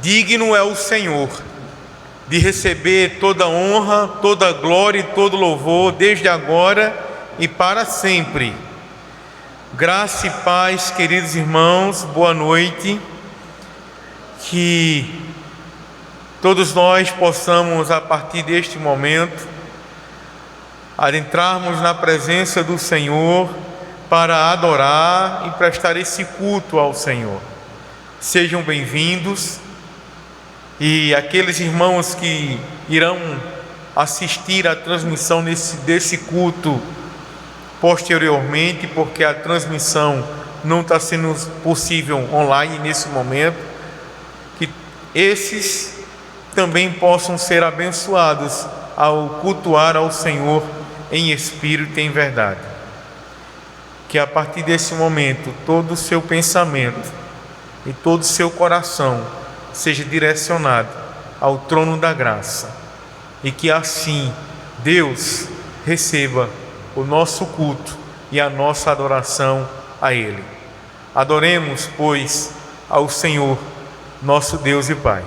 Digno é o Senhor de receber toda honra, toda glória e todo louvor, desde agora e para sempre. Graça e paz, queridos irmãos, boa noite. Que todos nós possamos, a partir deste momento, adentrarmos na presença do Senhor para adorar e prestar esse culto ao Senhor. Sejam bem-vindos. E aqueles irmãos que irão assistir à transmissão desse culto posteriormente, porque a transmissão não está sendo possível online nesse momento, que esses também possam ser abençoados ao cultuar ao Senhor em espírito e em verdade. Que a partir desse momento todo o seu pensamento e todo o seu coração seja direcionado ao trono da graça, e que assim Deus receba o nosso culto e a nossa adoração a Ele. Adoremos, pois, ao Senhor, nosso Deus e Pai.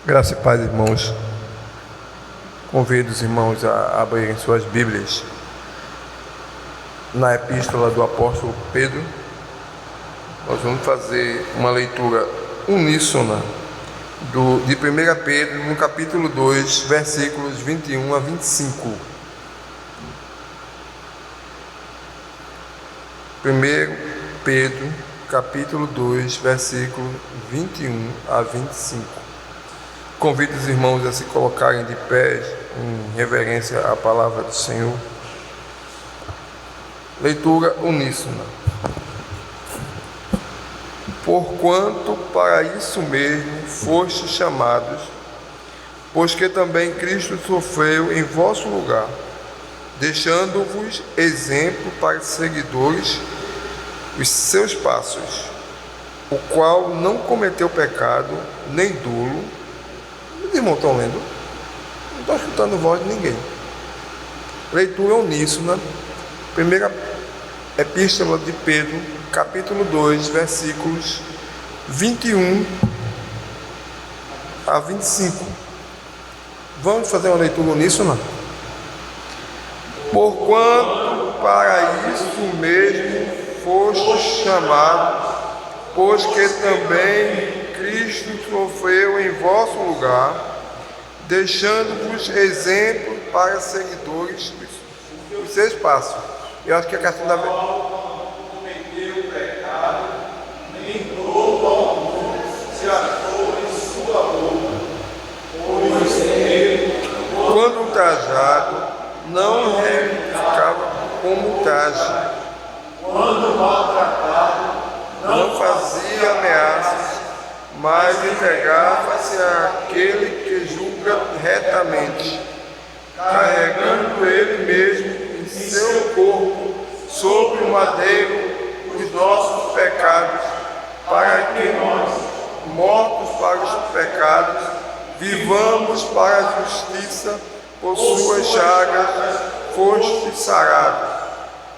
Graça e paz, irmãos. Convido os irmãos a abrirem suas Bíblias na epístola do apóstolo Pedro. Nós vamos fazer uma leitura uníssona de 1 Pedro, no capítulo 2, versículos 21 a 25. 1 Pedro, capítulo 2, versículo 21 a 25. Convido os irmãos a se colocarem de pé em reverência à palavra do Senhor. Leitura uníssona. Porquanto para isso mesmo fostes chamados, pois que também Cristo sofreu em vosso lugar, deixando-vos exemplo para seguidores os seus passos, o qual não cometeu pecado, nem dolo. Os irmãos estão lendo? Não estou escutando voz de ninguém. Leitura uníssona. Primeira epístola de Pedro, capítulo 2, versículos 21 a 25. Vamos fazer uma leitura uníssona? Porquanto para isso mesmo fostes chamados, pois que também Cristo sofreu em vosso lugar, deixando-vos exemplo para seguidores os seus passos. Eu acho que a questão da não cometeu pecado, nem dolo algum se achou em sua boca, pois ele, quando ultrajado, não reivindicava como ultraje, quando maltratado, não fazia ameaças, mas entregava-se àquele que julga retamente, carregando ele mesmo em seu corpo sobre o madeiro os nossos pecados, para que nós, mortos para os pecados, vivamos para a justiça. Por suas chagas fostes sarados,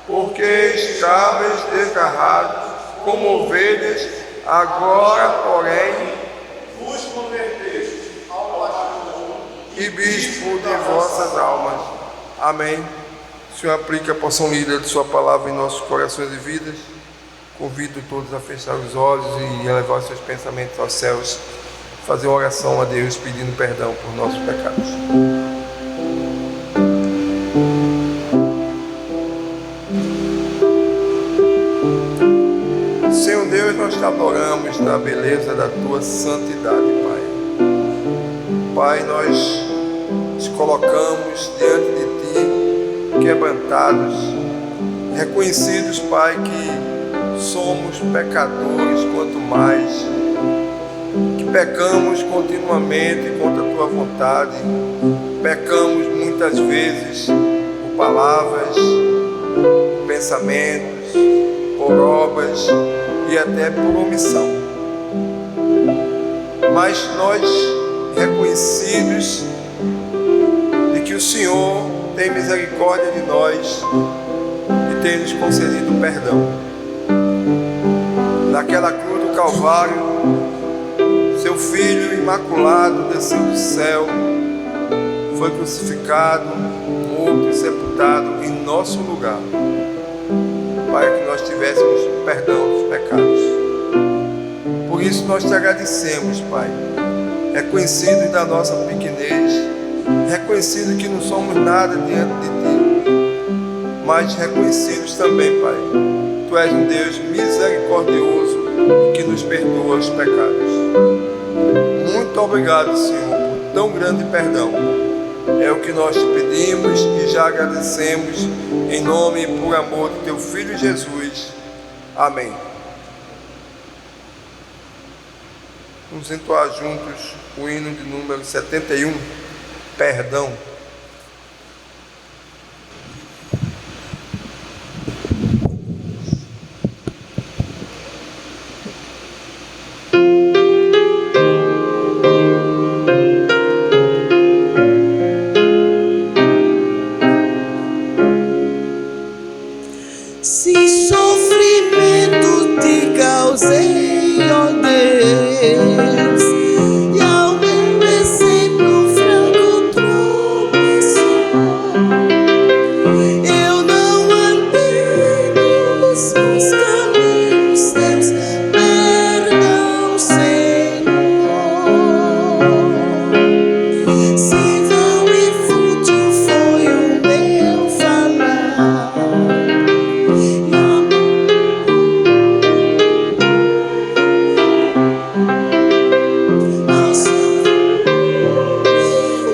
porque estáveis desgarrados como ovelhas, agora, porém, vos converteste ao pastor e bispo de vossas almas. Amém. O Senhor aplique a porção lida de sua palavra em nossos corações e vidas. Convido todos a fechar os olhos e elevar os seus pensamentos aos céus, fazer uma oração a Deus pedindo perdão por nossos pecados. Senhor Deus, nós te adoramos na beleza da tua santidade, Pai. Pai, nós te colocamos diante de ti, quebrantados, reconhecidos, Pai, que somos pecadores, quanto mais que pecamos continuamente contra a tua vontade, pecamos muitas vezes por palavras, por pensamentos, por obras e até por omissão. Mas nós, reconhecidos de que o Senhor tem misericórdia de nós e tem nos concedido perdão. Naquela cruz do Calvário, seu Filho imaculado desceu do céu, foi crucificado, morto e sepultado em nosso lugar, para que nós tivéssemos perdão dos pecados. Por isso nós te agradecemos, Pai, reconhecidos da nossa pequenez, reconhecidos que não somos nada diante de Ti, mas reconhecidos também, Pai, Tu és um Deus misericordioso que nos perdoa os pecados. Muito obrigado, Senhor, por tão grande perdão. É o que nós te pedimos e já agradecemos, em nome e por amor de Teu Filho Jesus. Amém. Vamos entoar juntos o hino de número 71, Perdão. Se sofrimento te causei, ó Deus, e ao meu exemplo franco tropeçou, eu não andei nos meus caminhos teus, perdão, Senhor. Se vão e fútil foi o meu falar,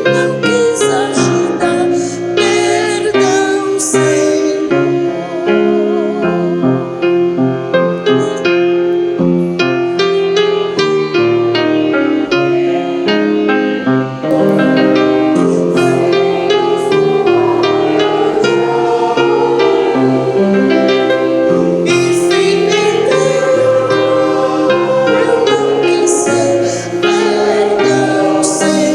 não quis ajudar, perdão, Senhor. Enfim me deu, eu não quis ser, perdão, Senhor.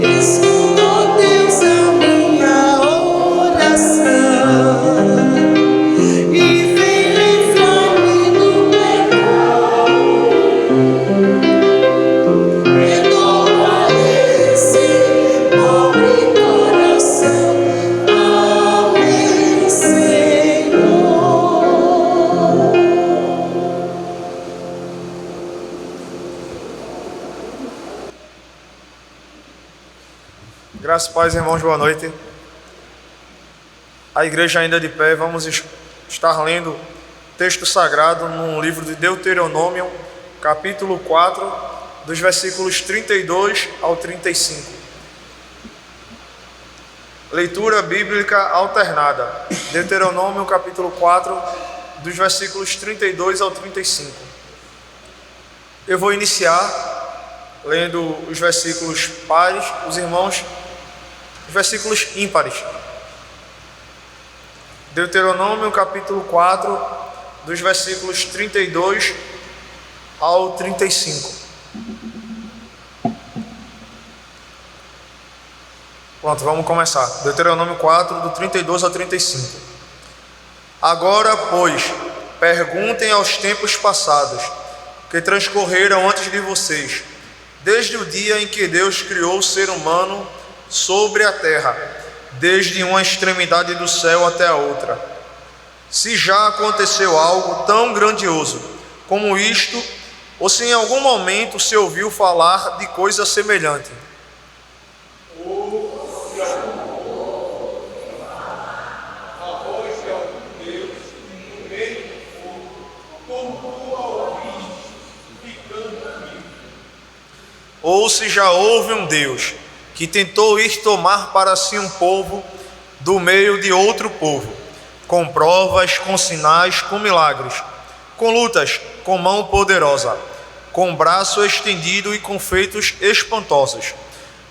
Escutou Deus a minha oração e vem livrar-me do pecado. Perdoa esse pobre coração. Amém, Senhor. Graças e paz, irmãos, boa noite. A igreja ainda de pé, vamos estar lendo texto sagrado no livro de Deuteronômio, capítulo 4, dos versículos 32 ao 35. Leitura bíblica alternada. Deuteronômio, capítulo 4, dos versículos 32 ao 35. Eu vou iniciar lendo os versículos pares, os irmãos, os versículos ímpares. Deuteronômio, capítulo 4, dos versículos 32 ao 35. Pronto, vamos começar. Deuteronômio 4, do 32 ao 35. Agora, pois, perguntem aos tempos passados, que transcorreram antes de vocês, desde o dia em que Deus criou o ser humano sobre a terra, desde uma extremidade do céu até a outra. Se já aconteceu algo tão grandioso como isto, ou se em algum momento se ouviu falar de coisa semelhante. Ou se já houve um Deus que tentou ir tomar para si um povo do meio de outro povo, com provas, com sinais, com milagres, com lutas, com mão poderosa, com braço estendido e com feitos espantosos,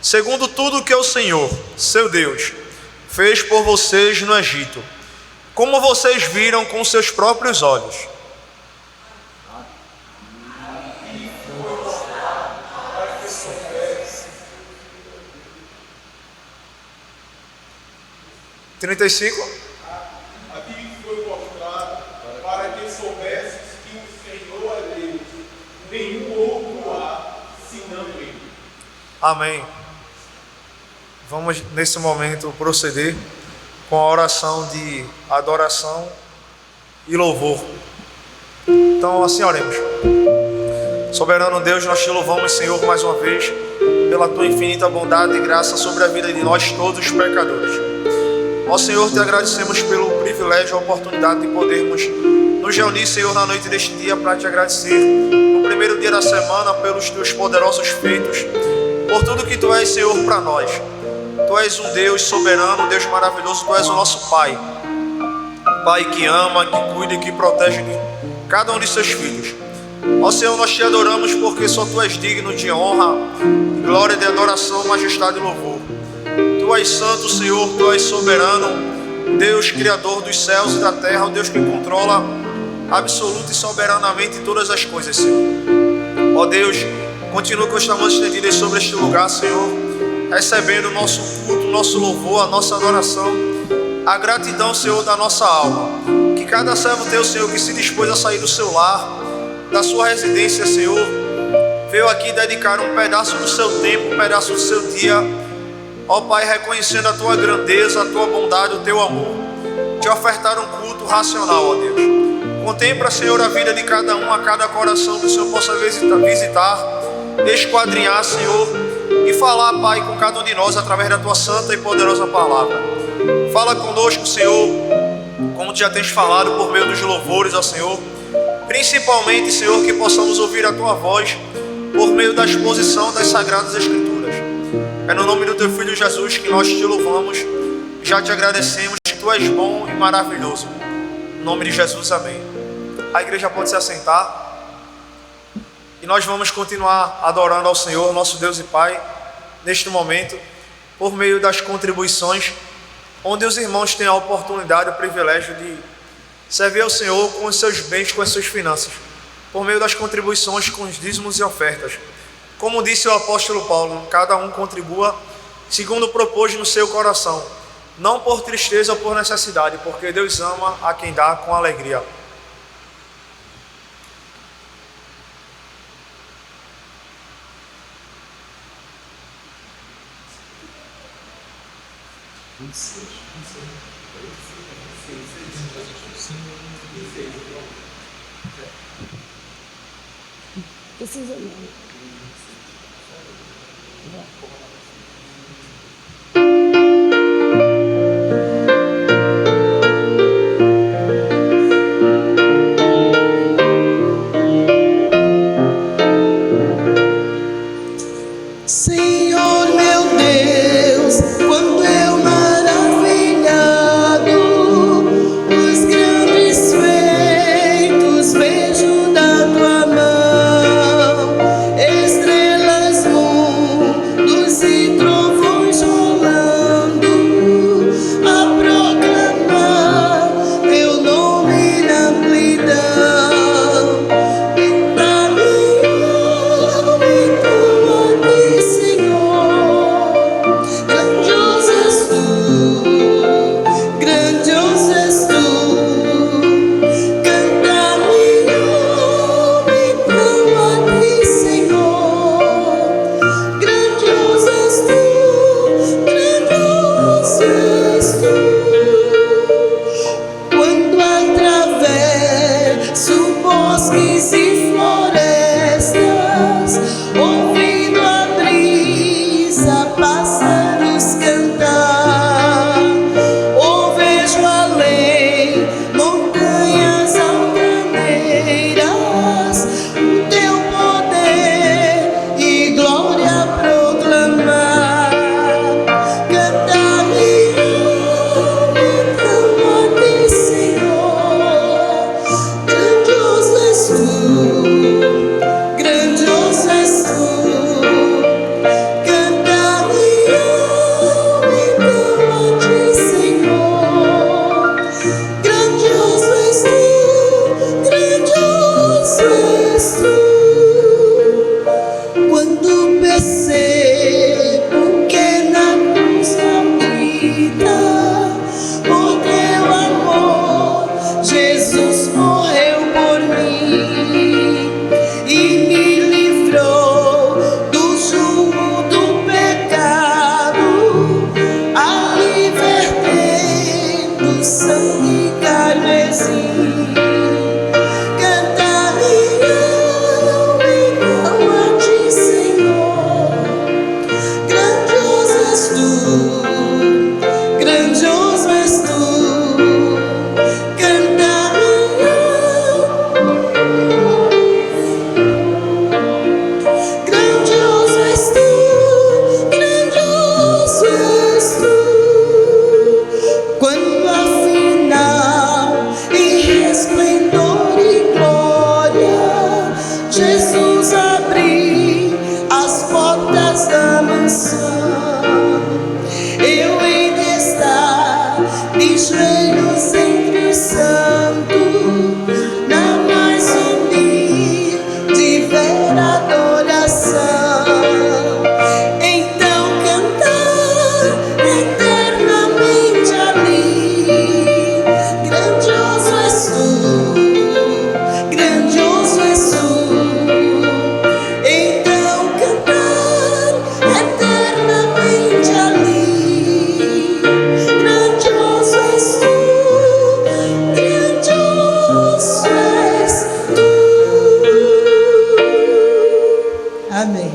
segundo tudo que o Senhor, seu Deus, fez por vocês no Egito, como vocês viram com seus próprios olhos. 35. Aqui foi mostrado para que soubesses que o Senhor é Deus, nenhum outro há senão Ele. Amém. Vamos nesse momento proceder com a oração de adoração e louvor. Então assim oremos. Soberano Deus, nós te louvamos, Senhor, mais uma vez pela tua infinita bondade e graça sobre a vida de nós todos os pecadores. Ó Senhor, te agradecemos pelo privilégio e a oportunidade de podermos nos reunir, Senhor, na noite deste dia para te agradecer no primeiro dia da semana pelos teus poderosos feitos, por tudo que tu és, Senhor, para nós. Tu és um Deus soberano, um Deus maravilhoso, tu és o nosso Pai. Pai que ama, que cuida e que protege de cada um de seus filhos. Ó Senhor, nós te adoramos porque só tu és digno de honra, de glória, de adoração, majestade e louvor. Tu és santo, Senhor, tu és soberano, Deus criador dos céus e da terra, o Deus que controla absoluta e soberanamente todas as coisas, Senhor. Ó Deus, continua com esta mão estendida sobre este lugar, Senhor, recebendo o nosso culto, o nosso louvor, a nossa adoração, a gratidão, Senhor, da nossa alma. Que cada servo teu, Senhor, que se dispôs a sair do seu lar, da sua residência, Senhor, veio aqui dedicar um pedaço do seu tempo, um pedaço do seu dia, ó Pai, reconhecendo a tua grandeza, a tua bondade, o teu amor, te ofertar um culto racional, ó Deus. Contempla, Senhor, a vida de cada um, a cada coração que o Senhor possa visitar, esquadrinhar, Senhor, e falar, Pai, com cada um de nós através da tua santa e poderosa palavra. Fala conosco, Senhor, como tu já tens falado por meio dos louvores, ó Senhor. Principalmente, Senhor, que possamos ouvir a tua voz por meio da exposição das Sagradas Escrituras. É no nome do teu Filho Jesus que nós te louvamos, já te agradecemos, que tu és bom e maravilhoso. Em nome de Jesus, amém. A igreja pode se assentar e nós vamos continuar adorando ao Senhor, nosso Deus e Pai, neste momento, por meio das contribuições, onde os irmãos têm a oportunidade, o privilégio de servir ao Senhor com os seus bens, com as suas finanças, por meio das contribuições com os dízimos e ofertas. Como disse o apóstolo Paulo, cada um contribua segundo propôs no seu coração, não por tristeza ou por necessidade, porque Deus ama a quem dá com alegria. Precisa não. Senhor meu Deus, quando eu maravilhado os grandes feitos vejo da tua mão, estrelas, mundos e trovões rolando a proclamar teu nome na amplidão. Pra mim, Senhor, grandioso és tu, grandioso és tu. Canta minha alma então a ti, Senhor, grandioso és tu, grandioso és tu. Quando atravesso bosques e florestas, ouvindo a brisa, pássaros cantar, ou vejo além montanhas altaneiras, o teu poder e glória proclamar. Canta minha alma então a ti, Senhor, grandioso és tu, grandioso és tu. Canta minha alma então a ti, Senhor, grandioso és tu, grandioso és tu. Quando percebo que na cruz maldita Amém.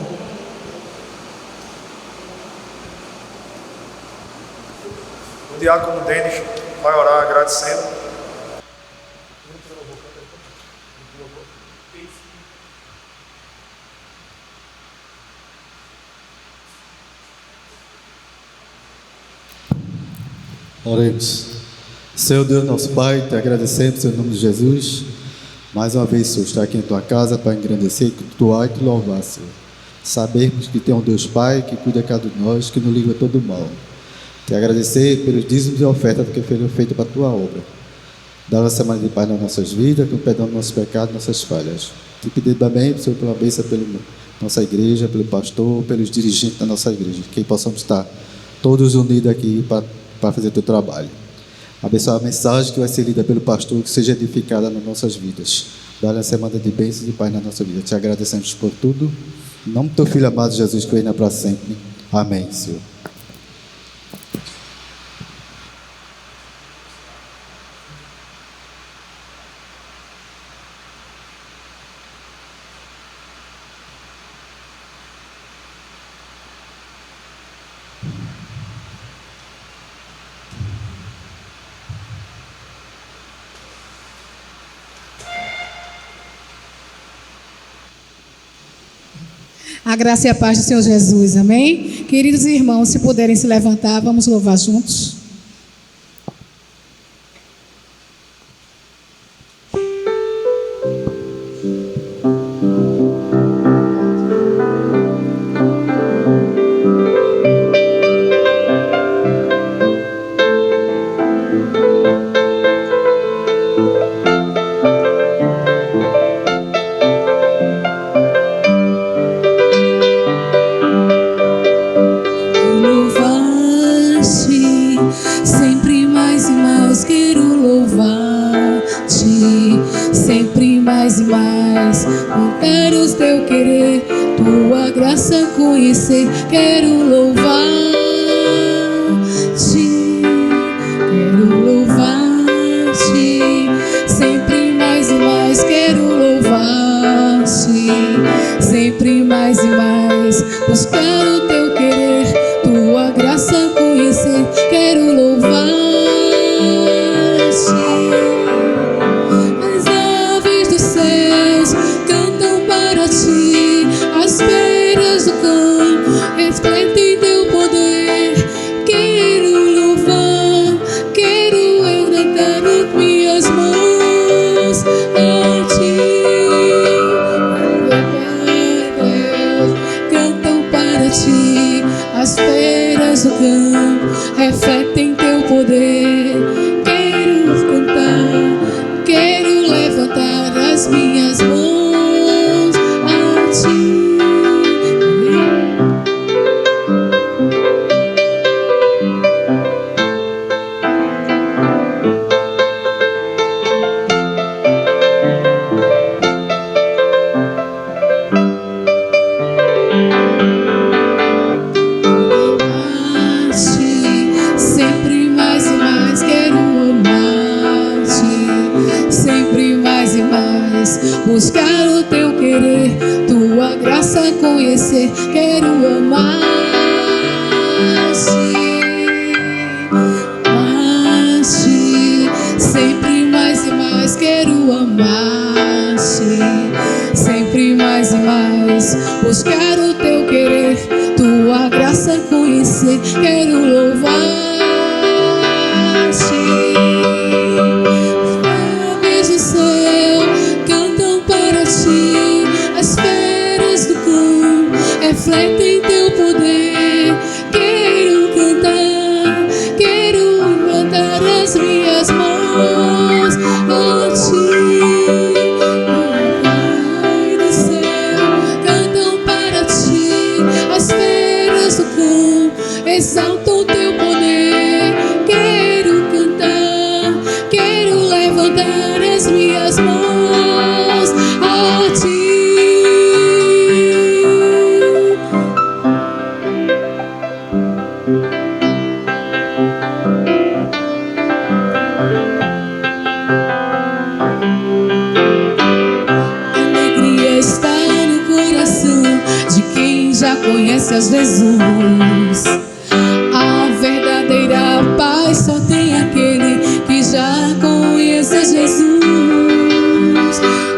O diácono Denis vai orar agradecendo. Oremos. Senhor Deus, nosso Pai, te agradecemos em nome de Jesus. Mais uma vez, Senhor, estar aqui em tua casa para engrandecer, cultuar e te louvar, Senhor. Sabermos que tem um Deus Pai que cuida de cada um de nós, que nos livra de todo mal. Te agradecer pelos dízimos e ofertas que foram feitas para a tua obra. Dá uma semana de paz nas nossas vidas, com perdão dos nossos pecados, nossas falhas. Te pedir também, Senhor, pela bênção pela nossa igreja, pelo pastor, pelos dirigentes da nossa igreja, que possamos estar todos unidos aqui para fazer o teu trabalho. Abençoa a mensagem que vai ser lida pelo pastor, que seja edificada nas nossas vidas. Dá uma semana de bênçãos e paz na nossa vida. Te agradecemos por tudo. Em nome do teu Filho amado Jesus, que reina para sempre. Amém, Senhor. A graça e a paz do Senhor Jesus, amém? Queridos irmãos, se puderem se levantar, vamos louvar juntos. Quero louvar-te, quero louvar-te, sempre mais e mais. Quero louvar-te, sempre mais e mais. Buscar o teu querer, tua graça conhecer. Quero louvar-te. As aves dos céus cantam para ti, as feiras do campo refletem teu poder. Quero louvar, quero levantar as minhas mãos a ti. Deus, cantam para ti, as feiras do campo refletem teu poder. Quero cantar, quero levantar as minhas mãos a ti. Sempre mais e mais quero amar-te, sempre mais e mais buscar o teu querer, tua graça conhecer. Quero amar-te, sempre mais e mais quero amar-te, sempre mais e mais buscar o teu querer, tua graça conhecer. Quero louvar-te. Aves do céu cantam para ti, as feras do campo refletem teu poder. Quero cantar, quero levantar as minhas mãos a ti. Pai do céu cantam para ti, as feras do campo exaltam teu poder. Quero cantar, quero levantar as minhas mãos a ti. já conheces Jesus. A verdadeira paz só tem aquele que já conhece Jesus.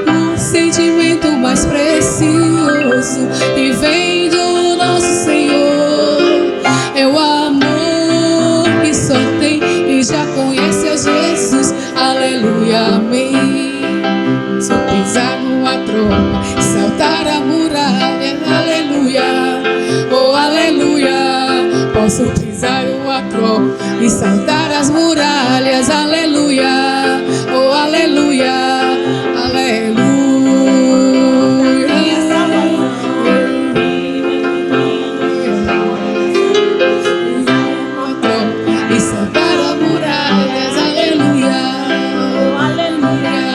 O sentimento mais precioso que vem do nosso Senhor é o amor que só tem e já conhece a Jesus. Aleluia, amém. Se eu pisar numa tropa, saltar a muralha, aleluia, oh aleluia. Posso pisar numa tropa e saltar as muralhas, aleluia, oh aleluia, aleluia. E saltar as muralhas, aleluia, oh aleluia.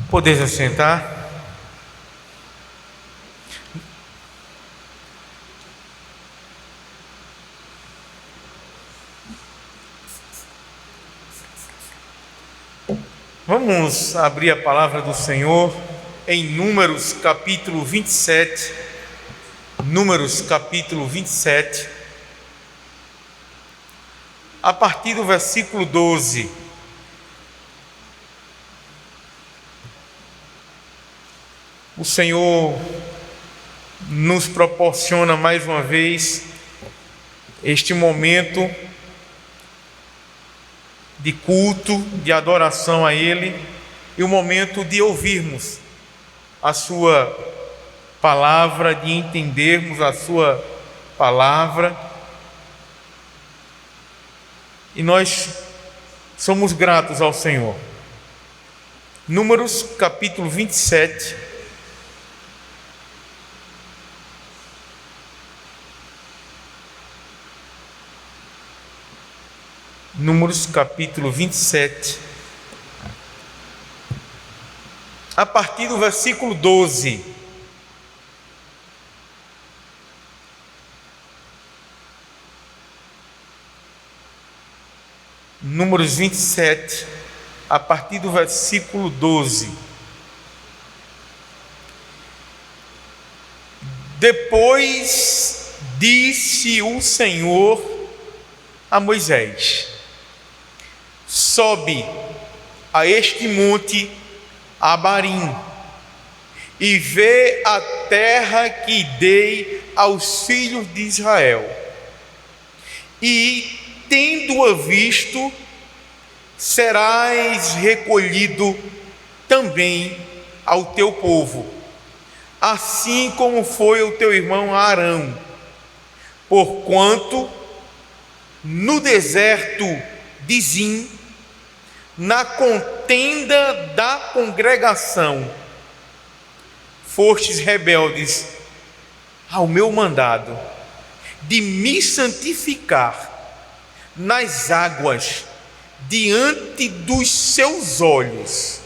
Podeis assentar. Vamos abrir a palavra do Senhor em Números capítulo 27. Números capítulo 27, a partir do versículo 12. O Senhor nos proporciona mais uma vez este momento de culto, de adoração a Ele, e o momento de ouvirmos a Sua palavra, de entendermos a Sua palavra. E nós somos gratos ao Senhor. Números capítulo 27. Números capítulo 27, a partir do versículo 12. Números 27, a partir do versículo 12. Depois disse o Senhor a Moisés: sobe a este monte Abarim e vê a terra que dei aos filhos de Israel. E, tendo-a visto, serás recolhido também ao teu povo, assim como foi o teu irmão Arão, porquanto no deserto de Zim, na contenda da congregação, fostes rebeldes ao meu mandado de me santificar nas águas diante dos seus olhos.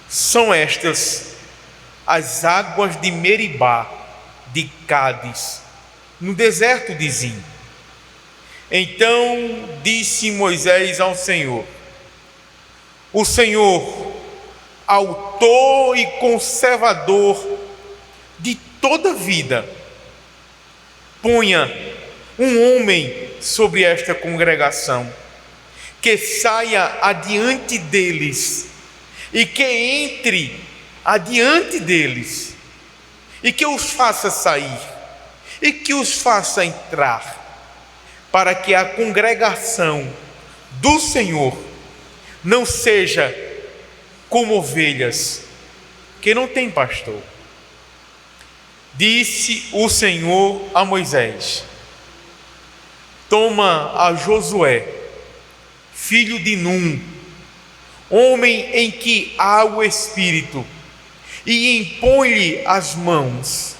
São estas as águas de Meribá, de Cádiz, no deserto de Zim. Então disse Moisés ao Senhor: o Senhor, autor e conservador de toda vida, ponha um homem sobre esta congregação, que saia adiante deles, e que entre adiante deles, e que os faça sair, e que os faça entrar, para que a congregação do Senhor não seja como ovelhas que não têm pastor. Disse o Senhor a Moisés: toma a Josué, filho de Num, homem em que há o Espírito, e impõe-lhe as mãos.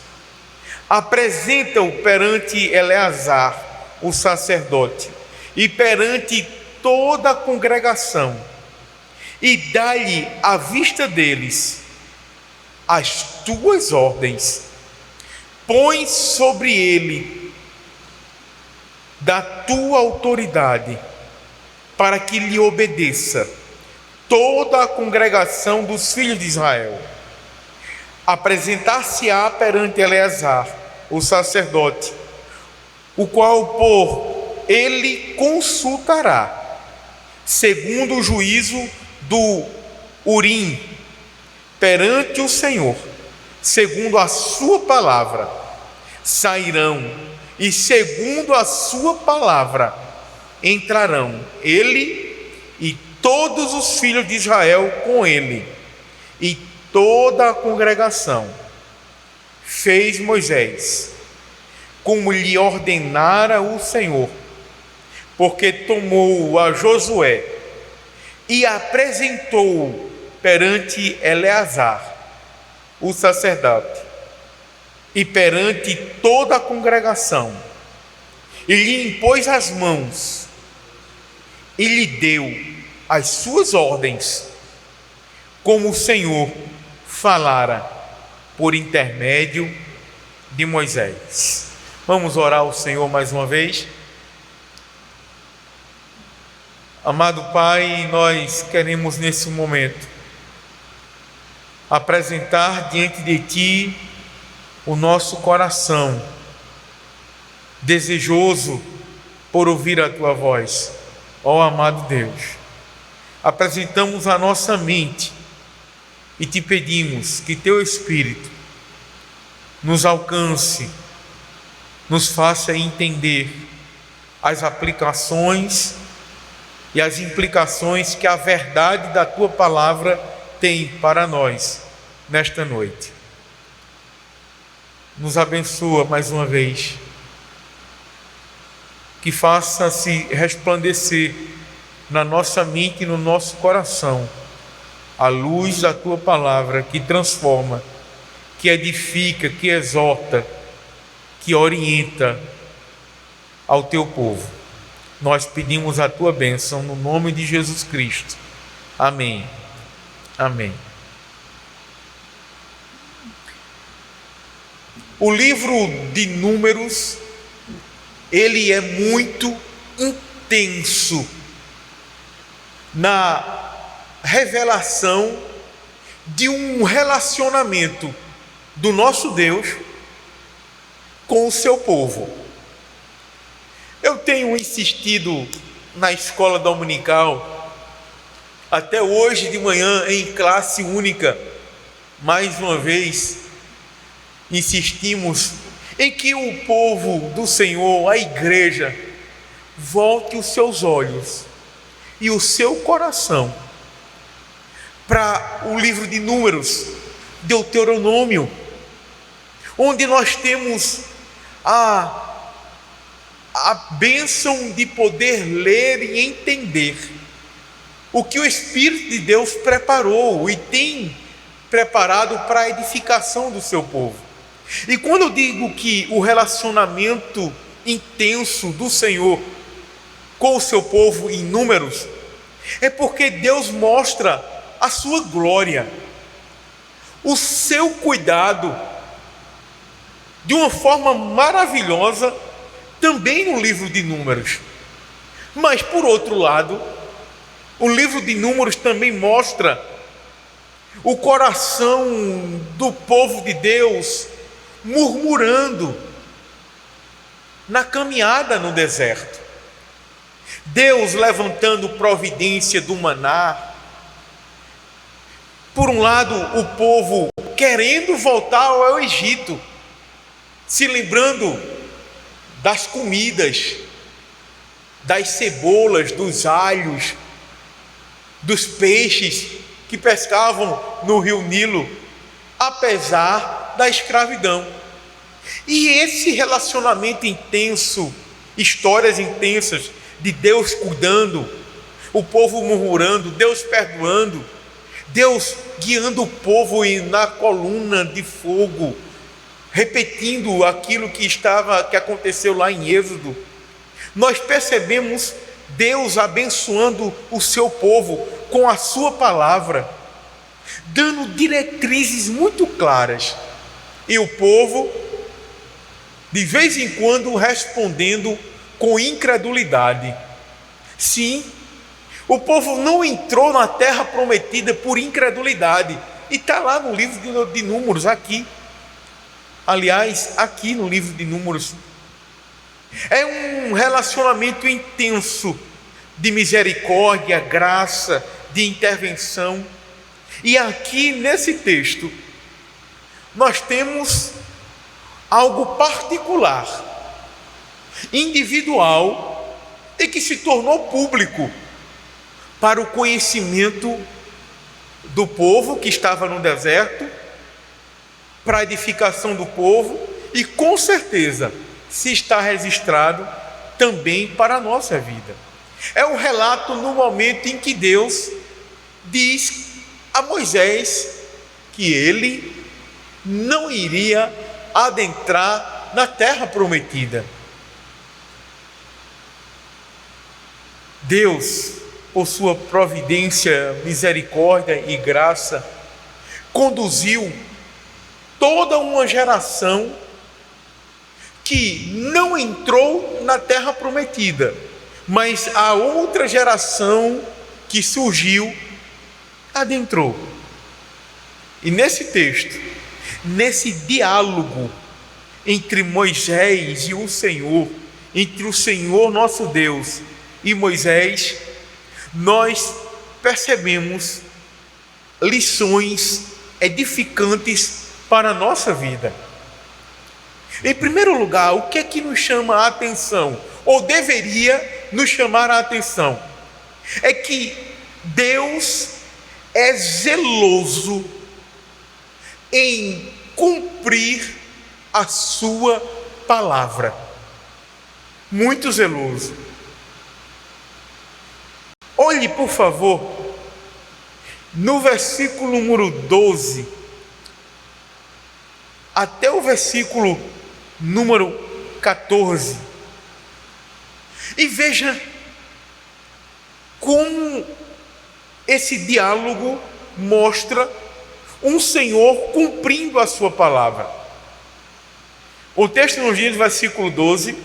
Apresenta-o perante Eleazar, o sacerdote, e perante toda a congregação, e dá-lhe à vista deles as tuas ordens. Põe sobre ele da tua autoridade, para que lhe obedeça toda a congregação dos filhos de Israel. Apresentar-se-á perante Eleazar, o sacerdote, o qual por ele consultará, segundo o juízo do Urim, perante o Senhor, segundo a sua palavra, sairão, e segundo a sua palavra entrarão, ele e todos os filhos de Israel com ele, e toda a congregação. Fez Moisés como lhe ordenara o Senhor, porque tomou a Josué e apresentou-o perante Eleazar, o sacerdote, e perante toda a congregação, e lhe impôs as mãos, e lhe deu as suas ordens, como o Senhor falara por intermédio de Moisés. Vamos orar ao Senhor mais uma vez. Amado Pai, nós queremos nesse momento apresentar diante de Ti o nosso coração, desejoso por ouvir a Tua voz. Ó amado Deus, apresentamos a nossa mente e Te pedimos que Teu Espírito nos alcance, nos faça entender as aplicações e as implicações que a verdade da Tua palavra tem para nós nesta noite. Nos abençoa mais uma vez, que faça-se resplandecer na nossa mente e no nosso coração a luz da Tua palavra, que transforma, que edifica, que exorta, que orienta ao Teu povo. Nós pedimos a Tua bênção no nome de Jesus Cristo. Amém. Amém. O livro de Números, ele é muito intenso na revelação de um relacionamento do nosso Deus com o seu povo. Eu tenho insistido na escola dominical, até hoje de manhã em classe única, mais uma vez, insistimos em que o povo do Senhor, a igreja, volte os seus olhos e o seu coração para o livro de Números, Deuteronômio, onde nós temos a bênção de poder ler e entender o que o Espírito de Deus preparou e tem preparado para a edificação do seu povo. E quando eu digo que o relacionamento intenso do Senhor com o seu povo em Números, é porque Deus mostra a sua glória, o seu cuidado, de uma forma maravilhosa, também no livro de Números. Mas, por outro lado, o livro de Números também mostra o coração do povo de Deus murmurando na caminhada no deserto. Deus levantando providência do maná. Por um lado, o povo querendo voltar ao Egito, se lembrando das comidas, das cebolas, dos alhos, dos peixes que pescavam no rio Nilo, apesar da escravidão. E esse relacionamento intenso, histórias intensas de Deus cuidando, o povo murmurando, Deus perdoando, Deus guiando o povo na coluna de fogo, repetindo aquilo que aconteceu lá em Êxodo. Nós percebemos Deus abençoando o seu povo com a sua palavra, dando diretrizes muito claras, e o povo, de vez em quando, respondendo com incredulidade. Sim, o povo não entrou na terra prometida por incredulidade, e está lá no livro de Números, aqui. Aliás, aqui no livro de Números, é um relacionamento intenso de misericórdia, graça, de intervenção. E aqui nesse texto, nós temos algo particular, individual, e que se tornou público para o conhecimento do povo que estava no deserto, para a edificação do povo, e com certeza se está registrado também para a nossa vida. É um relato no momento em que Deus diz a Moisés que ele não iria adentrar na terra prometida. Deus, por sua providência, misericórdia e graça, conduziu toda uma geração que não entrou na terra prometida, mas a outra geração que surgiu adentrou. E nesse texto, nesse diálogo entre Moisés e o Senhor, entre o Senhor nosso Deus e Moisés, nós percebemos lições edificantes para a nossa vida. Em primeiro lugar, o que é que nos chama a atenção, ou deveria nos chamar a atenção? É que Deus é zeloso em cumprir a sua palavra. Muito zeloso. Olhe, por favor, no versículo número 12, até o versículo número 14, e veja como esse diálogo mostra um Senhor cumprindo a sua palavra. O texto nos diz, no versículo 12,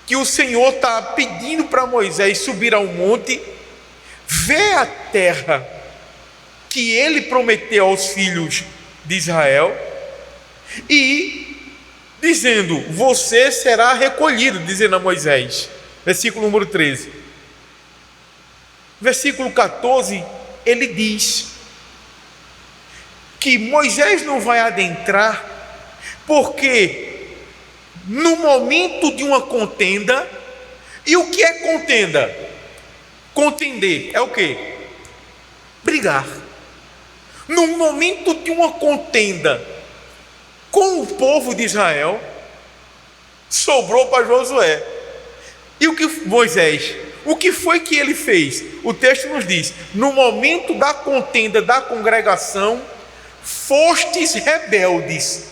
que o Senhor está pedindo para Moisés subir ao monte, ver a terra que ele prometeu aos filhos de Israel, e dizendo, você será recolhido, dizendo a Moisés, versículo número 13. Versículo 14, ele diz que Moisés não vai adentrar, porque no momento de uma contenda, e o que é contenda? Contender é o quê? Brigar. No momento de uma contenda com o povo de Israel, sobrou para Josué. E o que Moisés, o que foi que ele fez? O texto nos diz, no momento da contenda da congregação, fostes rebeldes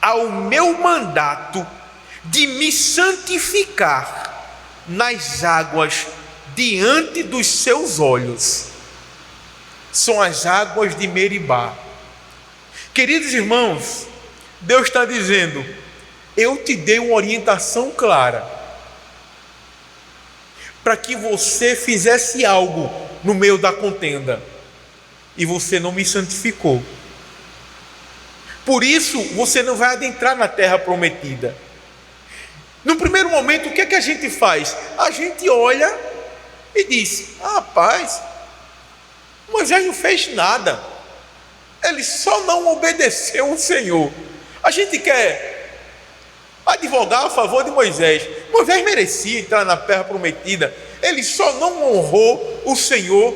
ao meu mandato de me santificar nas águas diante dos seus olhos. São as águas de Meribá. Queridos irmãos, Deus está dizendo, eu te dei uma orientação clara para que você fizesse algo no meio da contenda, e você não me santificou. Por isso, você não vai adentrar na terra prometida. No primeiro momento, o que é que a gente faz? A gente olha e diz, rapaz, Moisés não fez nada, ele só não obedeceu o Senhor. A gente quer advogar a favor de Moisés. Moisés merecia entrar na terra prometida, ele só não honrou o Senhor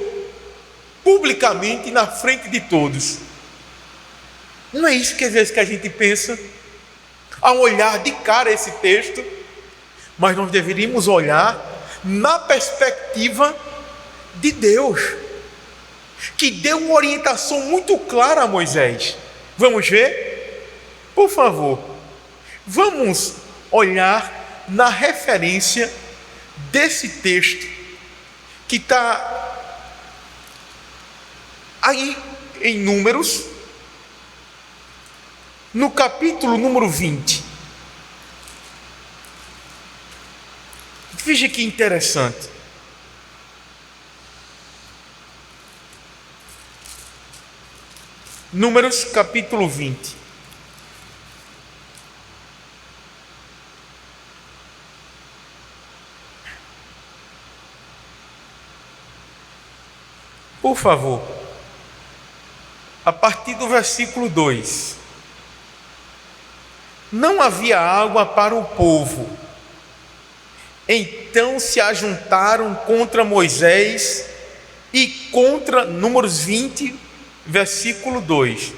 publicamente na frente de todos. Não é isso que às vezes que a gente pensa ao olhar de cara esse texto, mas nós deveríamos olhar na perspectiva de Deus, que deu uma orientação muito clara a Moisés. Vamos ver? Por favor, vamos olhar na referência desse texto que está aí em Números, no capítulo número 20. Veja que interessante. Números capítulo 20. Por favor, a partir do versículo 2. Não havia água para o povo. Então se ajuntaram contra Moisés e contra, Números 20, versículo 2.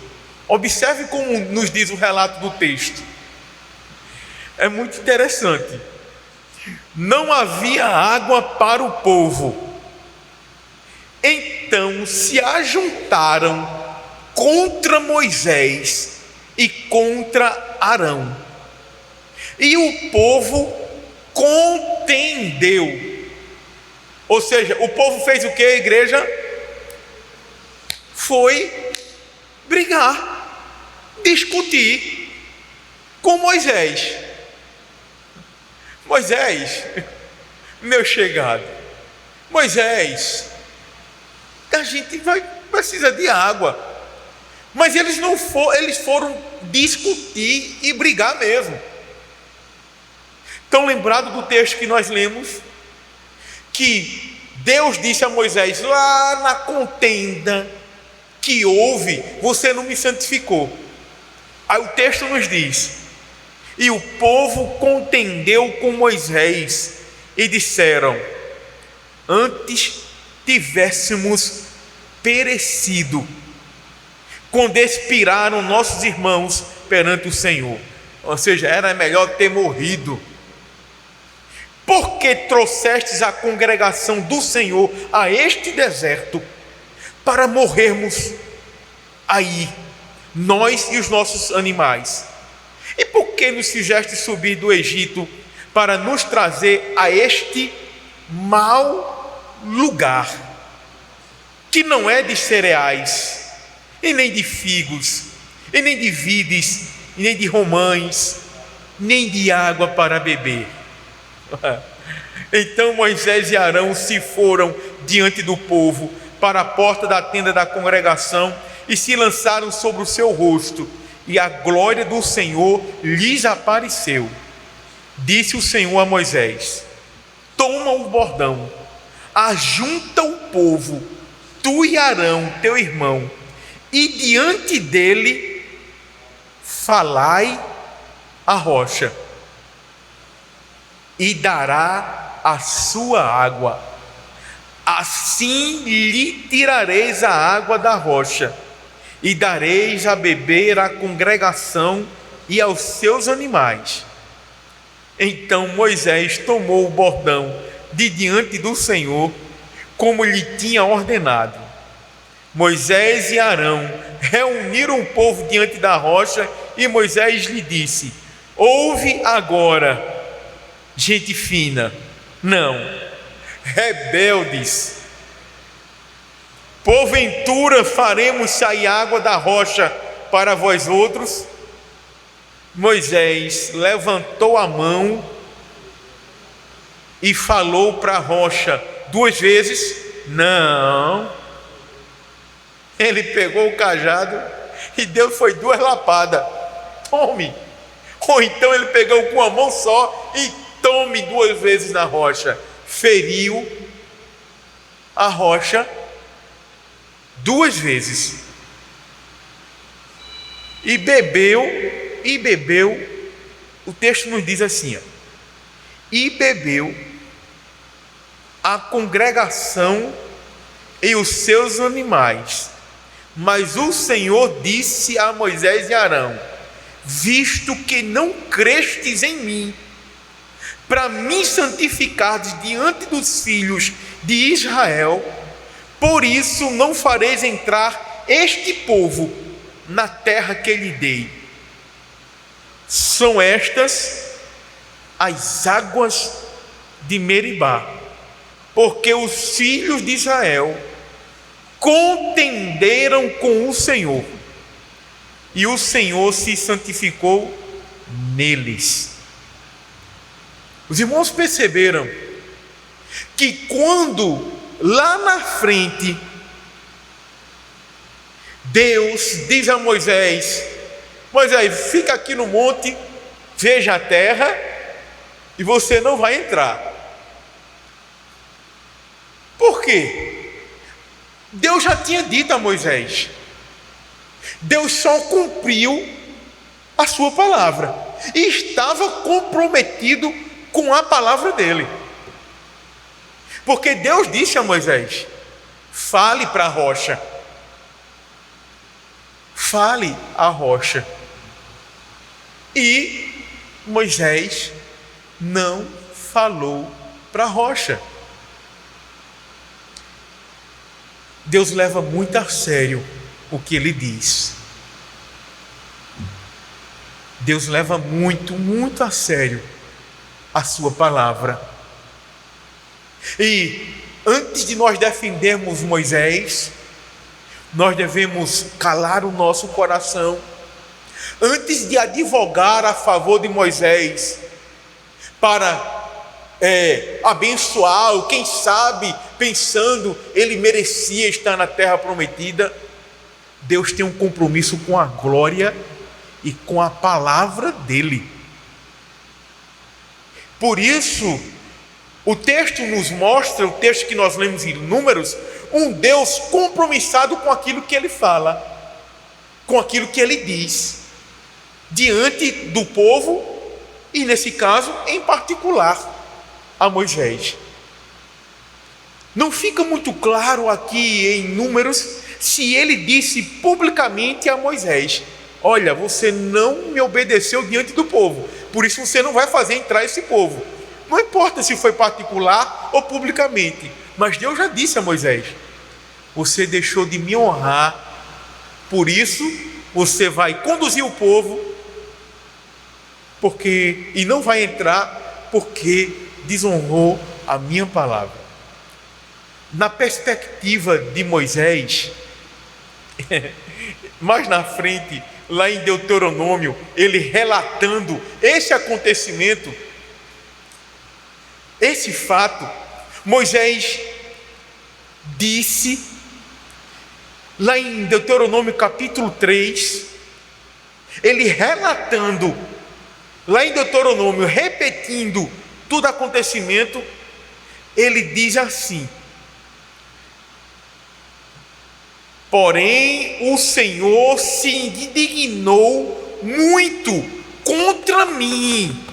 Observe como nos diz o relato do texto. É muito interessante. Não havia água para o povo. Então se ajuntaram contra Moisés e contra Arão. E o povo contendeu. Ou seja, o povo fez o que, igreja? Foi brigar, discutir com Moisés. Moisés, meu chegado, Moisés, a gente precisa de água. Mas eles foram discutir e brigar mesmo. Estão lembrados do texto que nós lemos? Que Deus disse a Moisés: lá na contenda que houve, você não me santificou. Aí o texto nos diz: e o povo contendeu com Moisés e disseram: antes tivéssemos perecido quando expiraram nossos irmãos perante o Senhor. Ou seja, era melhor ter morrido. Porque trouxestes a congregação do Senhor a este deserto para morrermos aí, nós e os nossos animais? E por que nos fizeste subir do Egito para nos trazer a este mau lugar, que não é de cereais, e nem de figos, e nem de vides, e nem de romães, nem de água para beber? Então Moisés e Arão se foram diante do povo para a porta da tenda da congregação e se lançaram sobre o seu rosto, e a glória do Senhor lhes apareceu. Disse o Senhor a Moisés: toma o bordão, ajunta o povo, tu e Arão teu irmão, e diante dele falai a rocha, e dará a sua água. Assim lhe tirareis a água da rocha, e dareis a beber à congregação e aos seus animais. Então Moisés tomou o bordão de diante do Senhor, como lhe tinha ordenado. Moisés e Arão reuniram o povo diante da rocha, e Moisés lhe disse: ouve agora, gente fina, não, rebeldes, porventura faremos sair água da rocha para vós outros? Moisés levantou a mão e falou para a rocha 2 vezes: não. Ele pegou o cajado e Deus foi 2 lapadas, tome. Ou então ele pegou com a mão só e tome 2 vezes na rocha. Feriu a rocha 2 vezes. E bebeu, o texto nos diz assim, ó, e bebeu a congregação e os seus animais. Mas o Senhor disse a Moisés e Arão: visto que não crestes em mim, para me santificardes diante dos filhos de Israel, por isso não fareis entrar este povo na terra que lhe dei. São estas as águas de Meribá, porque os filhos de Israel contenderam com o Senhor, e o Senhor se santificou neles. Os irmãos perceberam que quando lá na frente Deus diz a Moisés: Moisés, fica aqui no monte, veja a terra, e você não vai entrar. Por quê? Deus já tinha dito a Moisés. Deus só cumpriu a sua palavra e estava comprometido com a palavra dele. Porque Deus disse a Moisés: fale para a rocha. Fale à rocha. E Moisés não falou para a rocha. Deus leva muito a sério o que ele diz. Deus leva muito, muito a sério a sua palavra. E antes de nós defendermos Moisés, nós devemos calar o nosso coração. Antes de advogar a favor de Moisés para abençoá-lo, quem sabe pensando ele merecia estar na terra prometida, Deus tem um compromisso com a glória e com a palavra dele. Por isso, o texto nos mostra, o texto que nós lemos em Números, um Deus compromissado com aquilo que ele fala, com aquilo que ele diz, diante do povo, e nesse caso, em particular, a Moisés. Não fica muito claro aqui em Números se ele disse publicamente a Moisés: olha, você não me obedeceu diante do povo, por isso você não vai fazer entrar esse povo. Não importa se foi particular ou publicamente, mas Deus já disse a Moisés: você deixou de me honrar, por isso você vai conduzir o povo e não vai entrar porque desonrou a minha palavra. Na perspectiva de Moisés, mais na frente, lá em Deuteronômio, ele relatando esse acontecimento, esse fato, Moisés disse, lá em Deuteronômio capítulo 3, ele relatando, lá em Deuteronômio, repetindo todo acontecimento, ele diz assim: porém o Senhor se indignou muito contra mim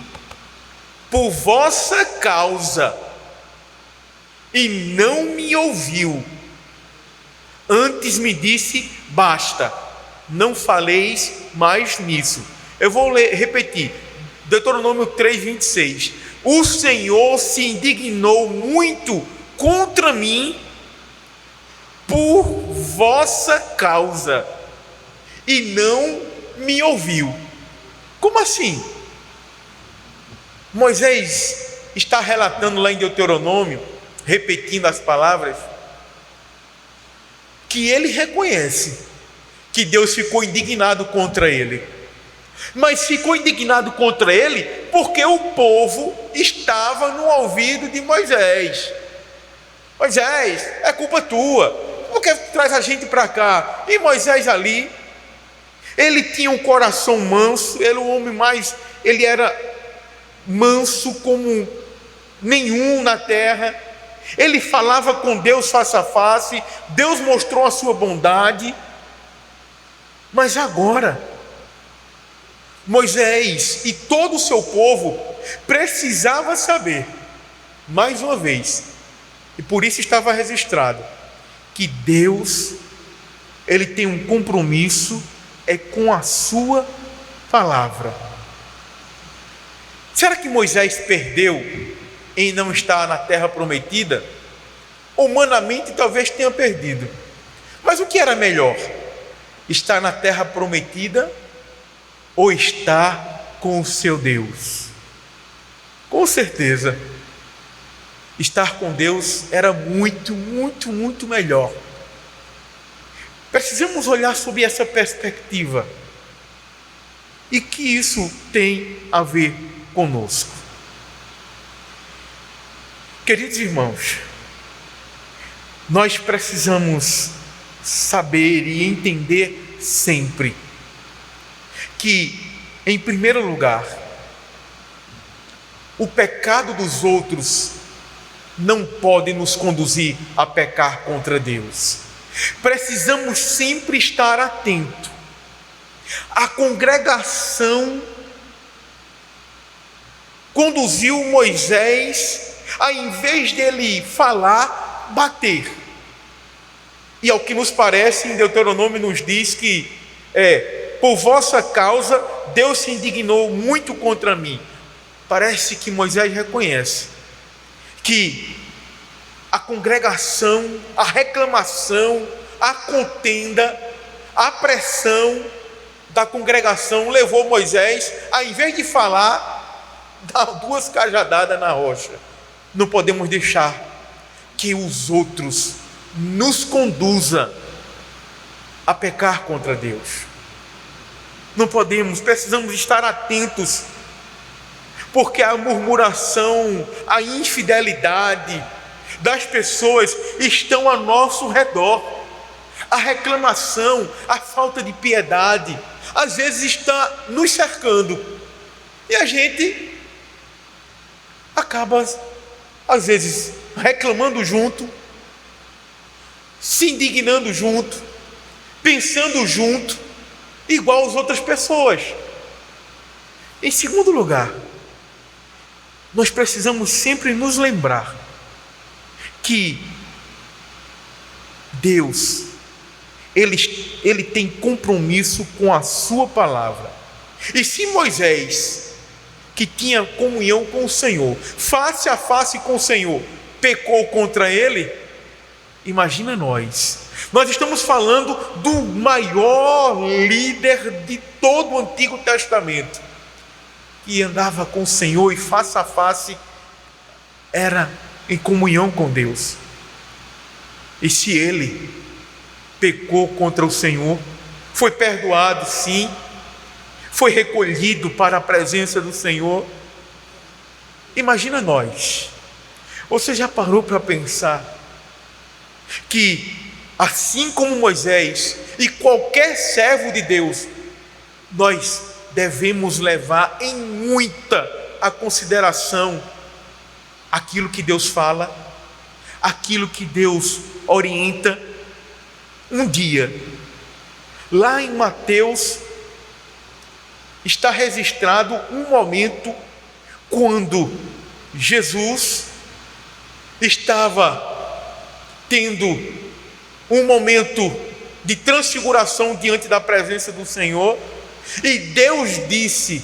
por vossa causa e não me ouviu. Antes me disse: basta, não faleis mais nisso. Eu vou repetir, Deuteronômio 3:26. O Senhor se indignou muito contra mim por vossa causa e não me ouviu. Como assim? Moisés está relatando lá em Deuteronômio, repetindo as palavras, que ele reconhece que Deus ficou indignado contra ele, mas ficou indignado contra ele porque o povo estava no ouvido de Moisés. Moisés, é culpa tua, por que traz a gente para cá? E Moisés ali, ele tinha um coração manso, ele era manso como nenhum na terra. Ele falava com Deus face a face, Deus mostrou a sua bondade. Mas agora, Moisés e todo o seu povo precisava saber, mais uma vez, e por isso estava registrado, que Deus, ele tem um compromisso com a sua palavra. Será que Moisés perdeu em não estar na terra prometida? humanamente talvez tenha perdido. Mas o que era melhor? Estar na terra prometida ou estar com o seu Deus? Com certeza, estar com Deus era muito, muito, muito melhor. Precisamos olhar sob essa perspectiva. E que isso tem a ver conosco. Queridos irmãos, nós precisamos saber e entender sempre que, em primeiro lugar, o pecado dos outros não pode nos conduzir a pecar contra Deus. Precisamos sempre estar atentos. A congregação conduziu Moisés a, em vez dele falar, bater. E ao que nos parece, em Deuteronômio nos diz que por vossa causa Deus se indignou muito contra mim. Parece que Moisés reconhece que a congregação, a reclamação, a contenda, a pressão da congregação levou Moisés a, em vez de falar, dar 2 cajadadas na rocha. Não podemos deixar que os outros nos conduza a pecar contra Deus. Não podemos, precisamos estar atentos, porque a murmuração, a infidelidade das pessoas estão ao nosso redor. A reclamação, a falta de piedade, às vezes está nos cercando. E a gente acaba, às vezes, reclamando junto, se indignando junto, pensando junto, igual as outras pessoas. Em segundo lugar, nós precisamos sempre nos lembrar que Deus, Ele tem compromisso com a sua palavra. E se Moisés, que tinha comunhão com o Senhor, face a face com o Senhor, pecou contra ele, imagina nós. Nós estamos falando do maior líder de todo o Antigo Testamento, que andava com o Senhor e face a face era em comunhão com Deus. E se ele pecou contra o Senhor, foi perdoado sim, foi recolhido para a presença do Senhor, imagina nós. Você já parou para pensar que, assim como Moisés e qualquer servo de Deus, nós devemos levar em muita a consideração aquilo que Deus fala, aquilo que Deus orienta. Um dia, lá em Mateus, está registrado um momento quando Jesus estava tendo um momento de transfiguração diante da presença do Senhor, e Deus disse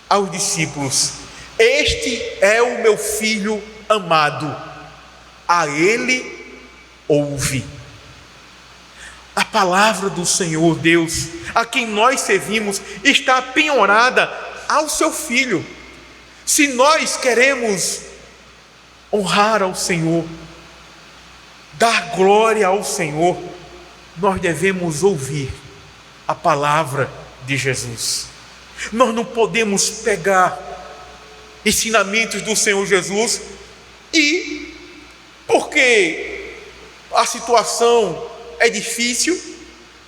aos discípulos: este é o meu filho amado, a ele ouve. A palavra do Senhor Deus, a quem nós servimos, está penhorada ao seu Filho. Se nós queremos honrar ao Senhor, dar glória ao Senhor, nós devemos ouvir a palavra de Jesus. Nós não podemos pegar ensinamentos do Senhor Jesus e, porque a situação é difícil,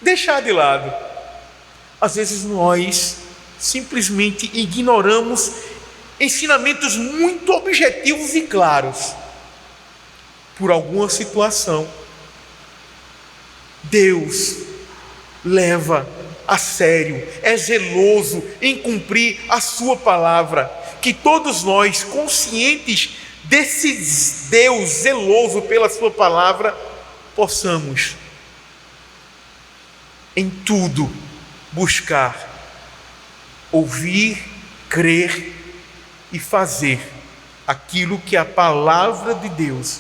deixar de lado. Às vezes nós simplesmente ignoramos ensinamentos muito objetivos e claros por alguma situação. Deus leva a sério, é zeloso em cumprir a sua palavra. Que todos nós, conscientes desse Deus zeloso pela sua palavra, possamos em tudo buscar, ouvir, crer e fazer aquilo que a palavra de Deus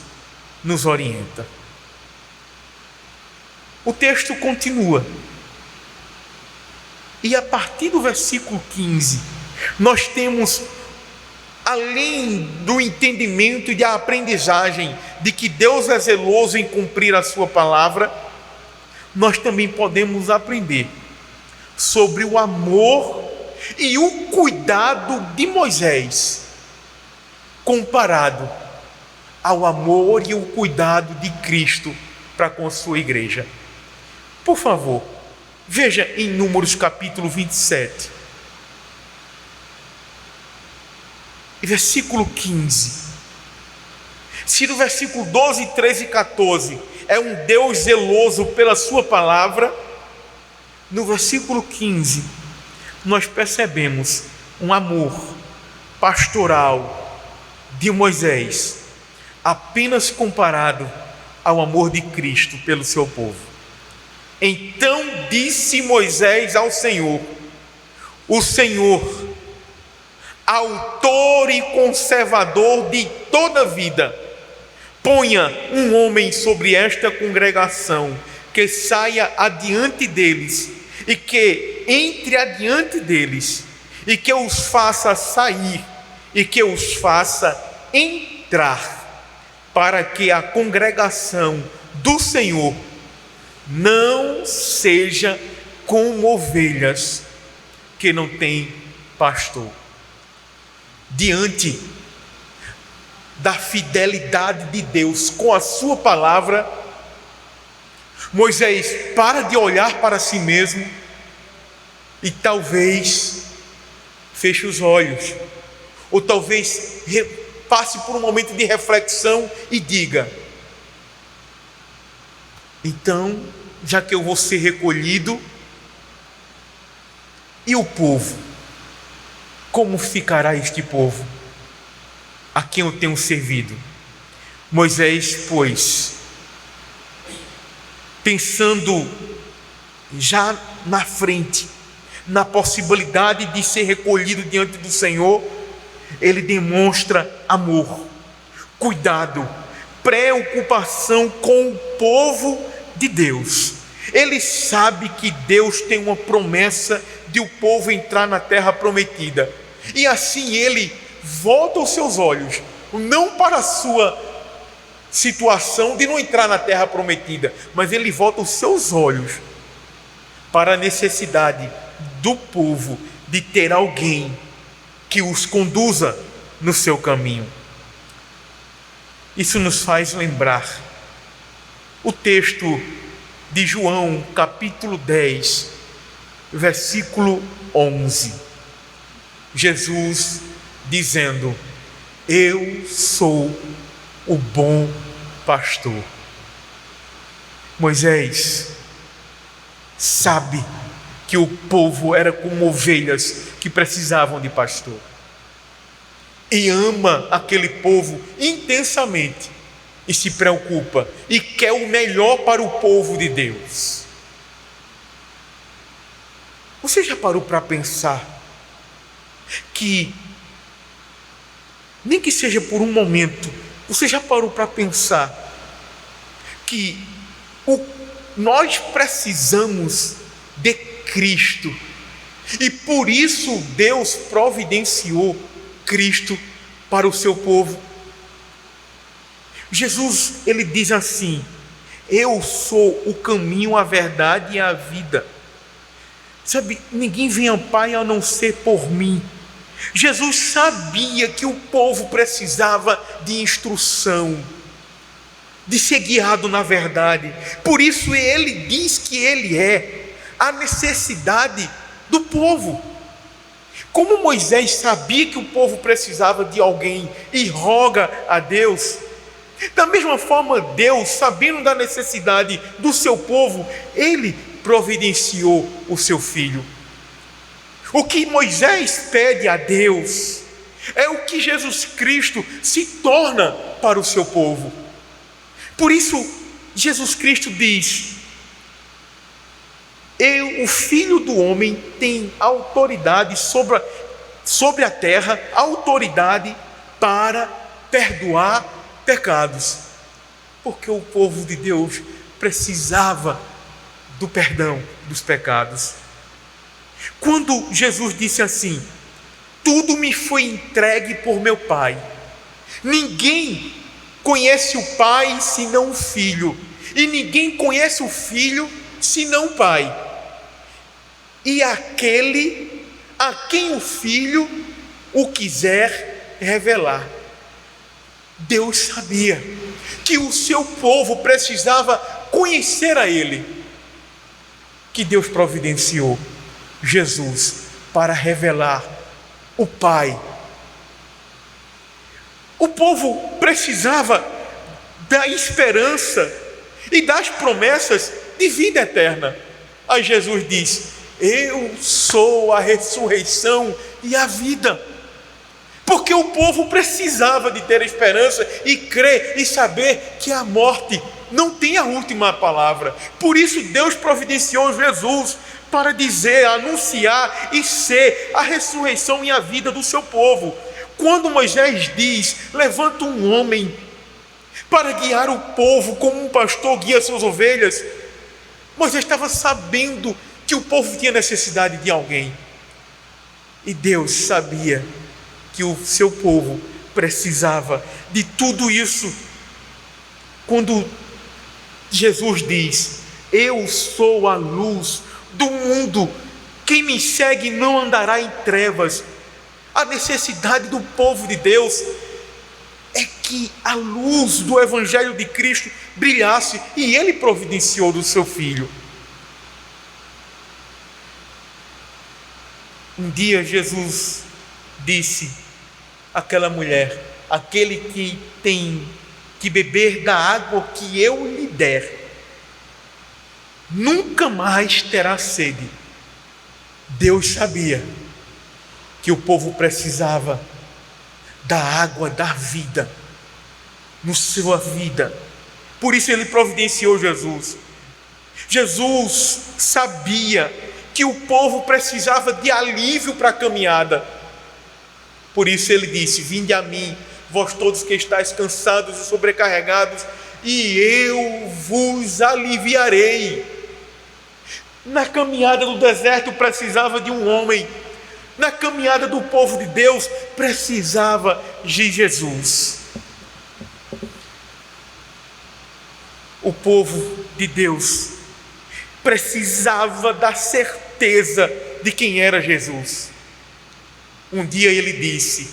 nos orienta. O texto continua. E a partir do versículo 15, nós temos, além do entendimento e da aprendizagem de que Deus é zeloso em cumprir a sua palavra, nós também podemos aprender sobre o amor e o cuidado de Moisés, comparado ao amor e o cuidado de Cristo para com a sua igreja. Por favor, veja em Números capítulo 27, versículo 15. Se no versículo 12, 13 e 14 é um Deus zeloso pela sua palavra, no versículo 15 nós percebemos um amor pastoral de Moisés, apenas comparado ao amor de Cristo pelo seu povo. Então disse Moisés ao Senhor: o Senhor, autor e conservador de toda a vida, ponha um homem sobre esta congregação, que saia adiante deles, e que entre adiante deles, e que os faça sair, e que os faça entrar, para que a congregação do Senhor não seja como ovelhas que não têm pastor. Diante da fidelidade de Deus com a sua palavra, Moisés para de olhar para si mesmo e talvez feche os olhos, ou talvez passe por um momento de reflexão e diga: então, já que eu vou ser recolhido, e o povo? Como ficará este povo a quem eu tenho servido? Moisés, pois, pensando já na frente, na possibilidade de ser recolhido diante do Senhor, ele demonstra amor, cuidado, preocupação com o povo de Deus. Ele sabe que Deus tem uma promessa de o povo entrar na terra prometida, e assim ele volta os seus olhos, não para a sua situação de não entrar na terra prometida, mas ele volta os seus olhos para a necessidade do povo de ter alguém que os conduza no seu caminho. Isso nos faz lembrar o texto de João, capítulo 10, versículo 11. Jesus dizendo: eu sou o bom pastor. Moisés sabe que o povo era como ovelhas que precisavam de pastor, e ama aquele povo intensamente, e se preocupa e quer o melhor para o povo de Deus. Você já parou para pensar que, nem que seja por um momento, você já parou para pensar que nós precisamos de Cristo, e por isso Deus providenciou Cristo para o seu povo? Jesus, ele diz assim: eu sou o caminho, a verdade e a vida. Sabe, ninguém vem ao Pai a não ser por mim. Jesus sabia que o povo precisava de instrução, de ser guiado na verdade. Por isso ele diz que ele é a necessidade do povo. Como Moisés sabia que o povo precisava de alguém e roga a Deus, da mesma forma Deus, sabendo da necessidade do seu povo, ele providenciou o seu filho. O que Moisés pede a Deus é o que Jesus Cristo se torna para o seu povo. Por isso Jesus Cristo diz: o Filho do Homem tem autoridade sobre a terra, autoridade para perdoar pecados. Porque o povo de Deus precisava do perdão dos pecados. Quando Jesus disse assim: tudo me foi entregue por meu Pai, ninguém conhece o Pai senão o Filho, e ninguém conhece o Filho senão o Pai, e aquele a quem o Filho o quiser revelar. Deus sabia que o seu povo precisava conhecer a Ele, que Deus providenciou Jesus para revelar o Pai. O povo precisava da esperança e das promessas de vida eterna. Aí Jesus diz: eu sou a ressurreição e a vida. Porque o povo precisava de ter esperança e crer e saber que a morte não tem a última palavra. Por isso Deus providenciou Jesus para dizer, anunciar e ser a ressurreição e a vida do seu povo. Quando Moisés diz: levanta um homem para guiar o povo como um pastor guia suas ovelhas, Moisés estava sabendo que o povo tinha necessidade de alguém. E Deus sabia que o seu povo precisava de tudo isso. Quando Jesus diz: eu sou a luz do mundo, quem me segue não andará em trevas. A necessidade do povo de Deus é que a luz do Evangelho de Cristo brilhasse, e Ele providenciou do seu Filho. Um dia Jesus disse àquela mulher: aquele que tem que beber da água que eu lhe der, nunca mais terá sede. Deus sabia que o povo precisava da água da vida na sua vida. Por isso Ele providenciou Jesus. Jesus sabia que o povo precisava de alívio para a caminhada. Por isso Ele disse: vinde a mim, vós todos que estáis cansados e sobrecarregados, e eu vos aliviarei. Na caminhada do deserto precisava de um homem. Na caminhada do povo de Deus precisava de Jesus. O povo de Deus precisava da certeza de quem era Jesus. Um dia Ele disse: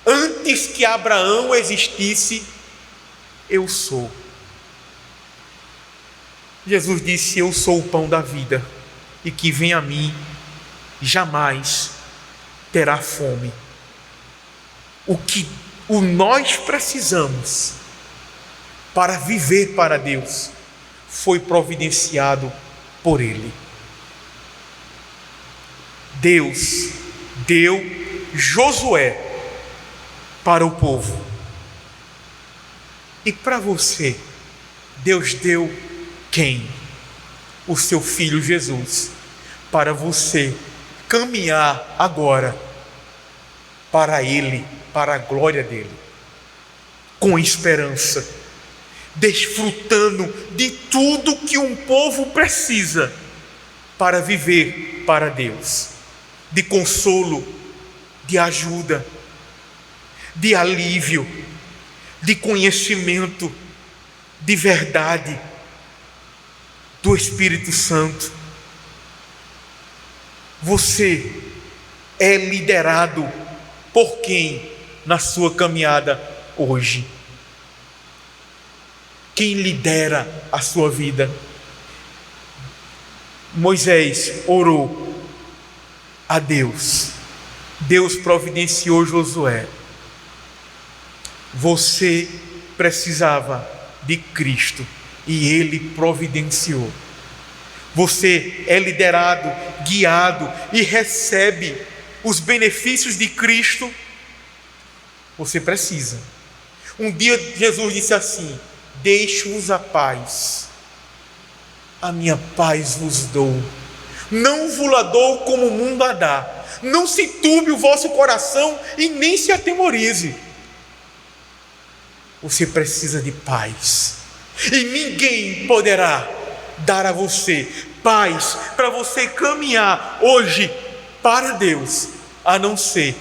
antes que Abraão existisse, eu sou. Jesus disse: eu sou o pão da vida, e que vem a mim jamais terá fome. O que nós precisamos para viver para Deus foi providenciado por Ele. Deus deu Josué para o povo. E para você, Deus deu quem? O seu Filho Jesus, para você caminhar agora para Ele, para a glória dEle, com esperança, desfrutando de tudo que um povo precisa para viver para Deus, de consolo, de ajuda, de alívio, de conhecimento, de verdade, do Espírito Santo. Você é liderado por quem na sua caminhada hoje? Quem lidera a sua vida? Moisés orou a Deus. Deus providenciou Josué. Você precisava de Cristo e Ele providenciou. Você é liderado, guiado e recebe os benefícios de Cristo. Você precisa. Um dia Jesus disse assim: deixo-vos a paz, a minha paz vos dou, não vos a dou como o mundo a dá. Não se turbe o vosso coração e nem se atemorize. Você precisa de paz. E ninguém poderá dar a você paz para você caminhar hoje para Deus, a não ser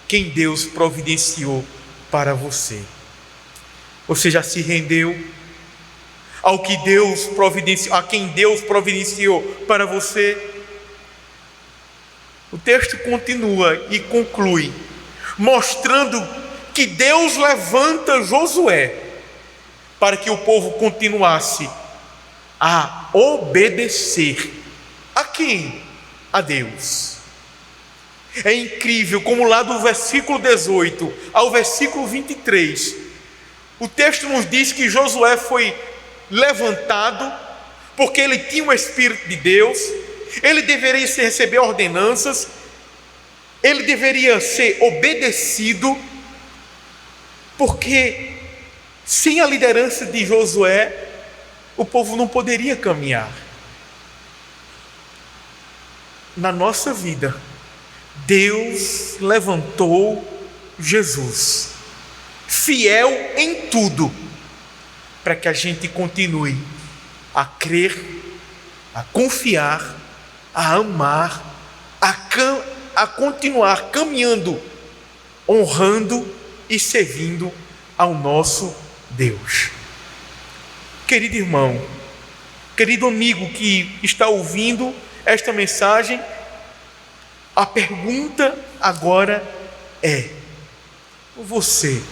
quem Deus providenciou para você. Você já se rendeu ao que Deus providenciou, a quem Deus providenciou para você? O texto continua e conclui, mostrando que Deus levanta Josué para que o povo continuasse a obedecer. A quem? A Deus. É incrível como lá do versículo 18 ao versículo 23, o texto nos diz que Josué foi levantado porque ele tinha o Espírito de Deus, ele deveria receber ordenanças, ele deveria ser obedecido, porque sem a liderança de Josué, o povo não poderia caminhar. Na nossa vida, Deus levantou Jesus, fiel em tudo, para que a gente continue a crer, a confiar, a amar, a continuar caminhando, honrando e servindo ao nosso Deus. Querido irmão, querido amigo que está ouvindo esta mensagem, a pergunta agora é: você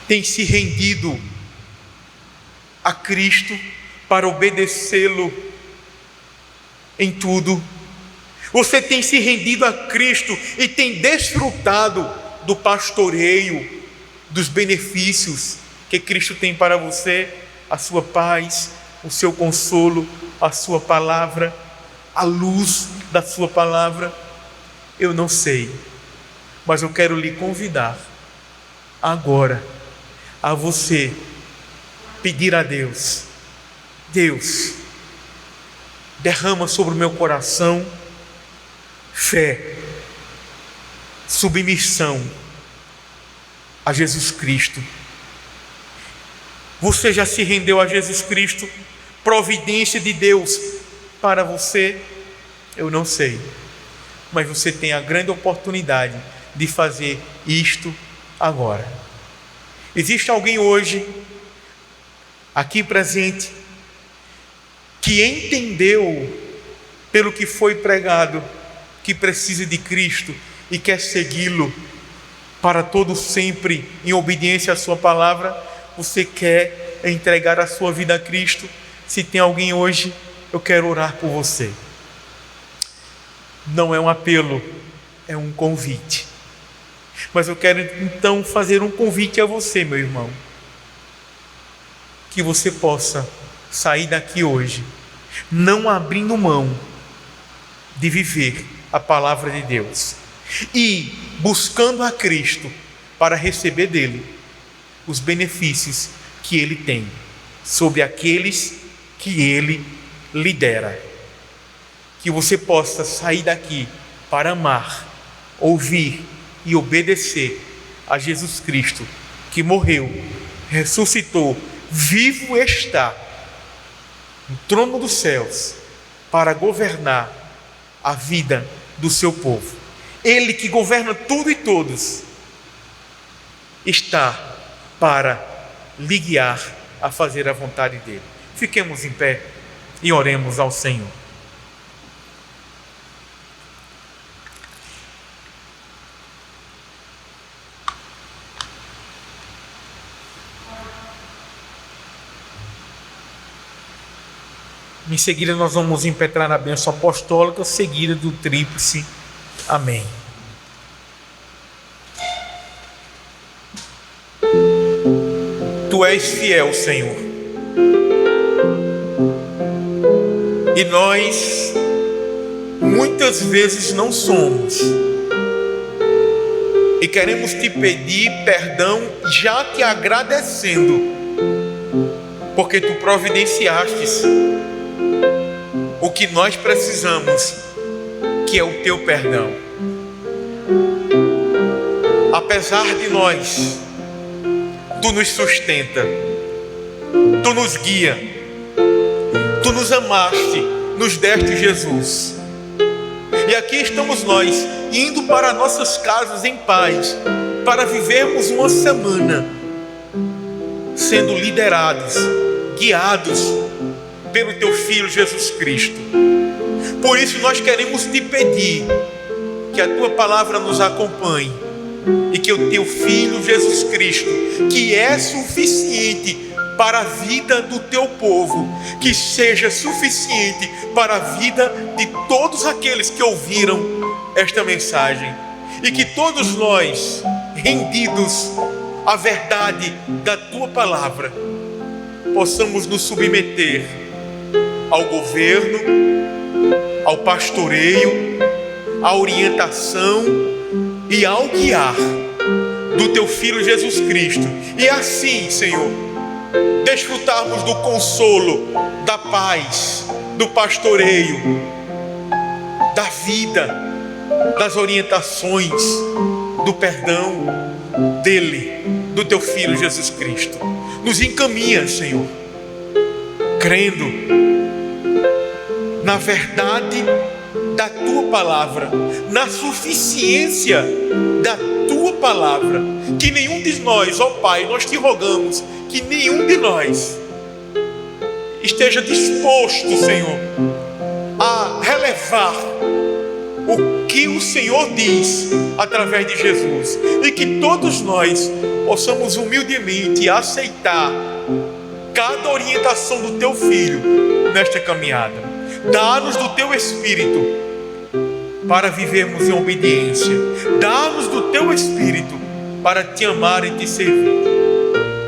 tem se rendido a Cristo para obedecê-lo em tudo? Você tem se rendido a Cristo e tem desfrutado do pastoreio, dos benefícios que Cristo tem para você, a sua paz, o seu consolo, a sua palavra, a luz da sua palavra? Eu não sei, mas eu quero lhe convidar agora a você pedir a Deus: Deus, derrama sobre o meu coração fé, submissão a Jesus Cristo. Você já se rendeu a Jesus Cristo, providência de Deus para você? Eu não sei, mas você tem a grande oportunidade de fazer isto agora. Existe alguém hoje, aqui presente, que entendeu pelo que foi pregado, que precisa de Cristo e quer segui-lo para todo sempre em obediência à sua palavra? Você quer entregar a sua vida a Cristo? Se tem alguém hoje, eu quero orar por você. Não é um apelo, é um convite. Mas eu quero então fazer um convite a você, meu irmão, que você possa sair daqui hoje não abrindo mão de viver a palavra de Deus e buscando a Cristo para receber dele os benefícios que ele tem sobre aqueles que ele lidera. Que você possa sair daqui para amar, ouvir e obedecer a Jesus Cristo, que morreu, ressuscitou, vivo está no trono dos céus para governar a vida do seu povo. Ele que governa tudo e todos está para lhe guiar a fazer a vontade dele. Fiquemos em pé e oremos ao Senhor. Em seguida nós vamos impetrar a bênção apostólica, seguida do tríplice amém. Tu és fiel, Senhor, e nós muitas vezes não somos, e queremos te pedir perdão já te agradecendo, porque tu providenciastes o que nós precisamos, que é o teu perdão. Apesar de nós, tu nos sustenta, Tu nos guia, Tu nos amaste, nos deste Jesus. E aqui estamos nós, indo para nossas casas em paz, para vivermos uma semana sendo liderados, guiados pelo Teu Filho Jesus Cristo. Por isso nós queremos Te pedir que a Tua palavra nos acompanhe e que o Teu Filho Jesus Cristo, que é suficiente para a vida do Teu povo, que seja suficiente para a vida de todos aqueles que ouviram esta mensagem, e que todos nós, rendidos à verdade da Tua palavra, possamos nos submeter ao governo, ao pastoreio, à orientação e ao guiar do Teu Filho Jesus Cristo. E assim, Senhor, desfrutarmos do consolo, da paz, do pastoreio, da vida, das orientações, do perdão dele, do Teu Filho Jesus Cristo. Nos encaminha, Senhor, crendo na verdade da Tua palavra, na suficiência da Tua palavra, que nenhum de nós, ó Pai, nós Te rogamos, que nenhum de nós esteja disposto, Senhor, a relevar o que o Senhor diz através de Jesus, e que todos nós possamos humildemente aceitar cada orientação do Teu Filho nesta caminhada. Dá-nos do Teu Espírito para vivermos em obediência. Dá-nos do Teu Espírito para Te amar e Te servir.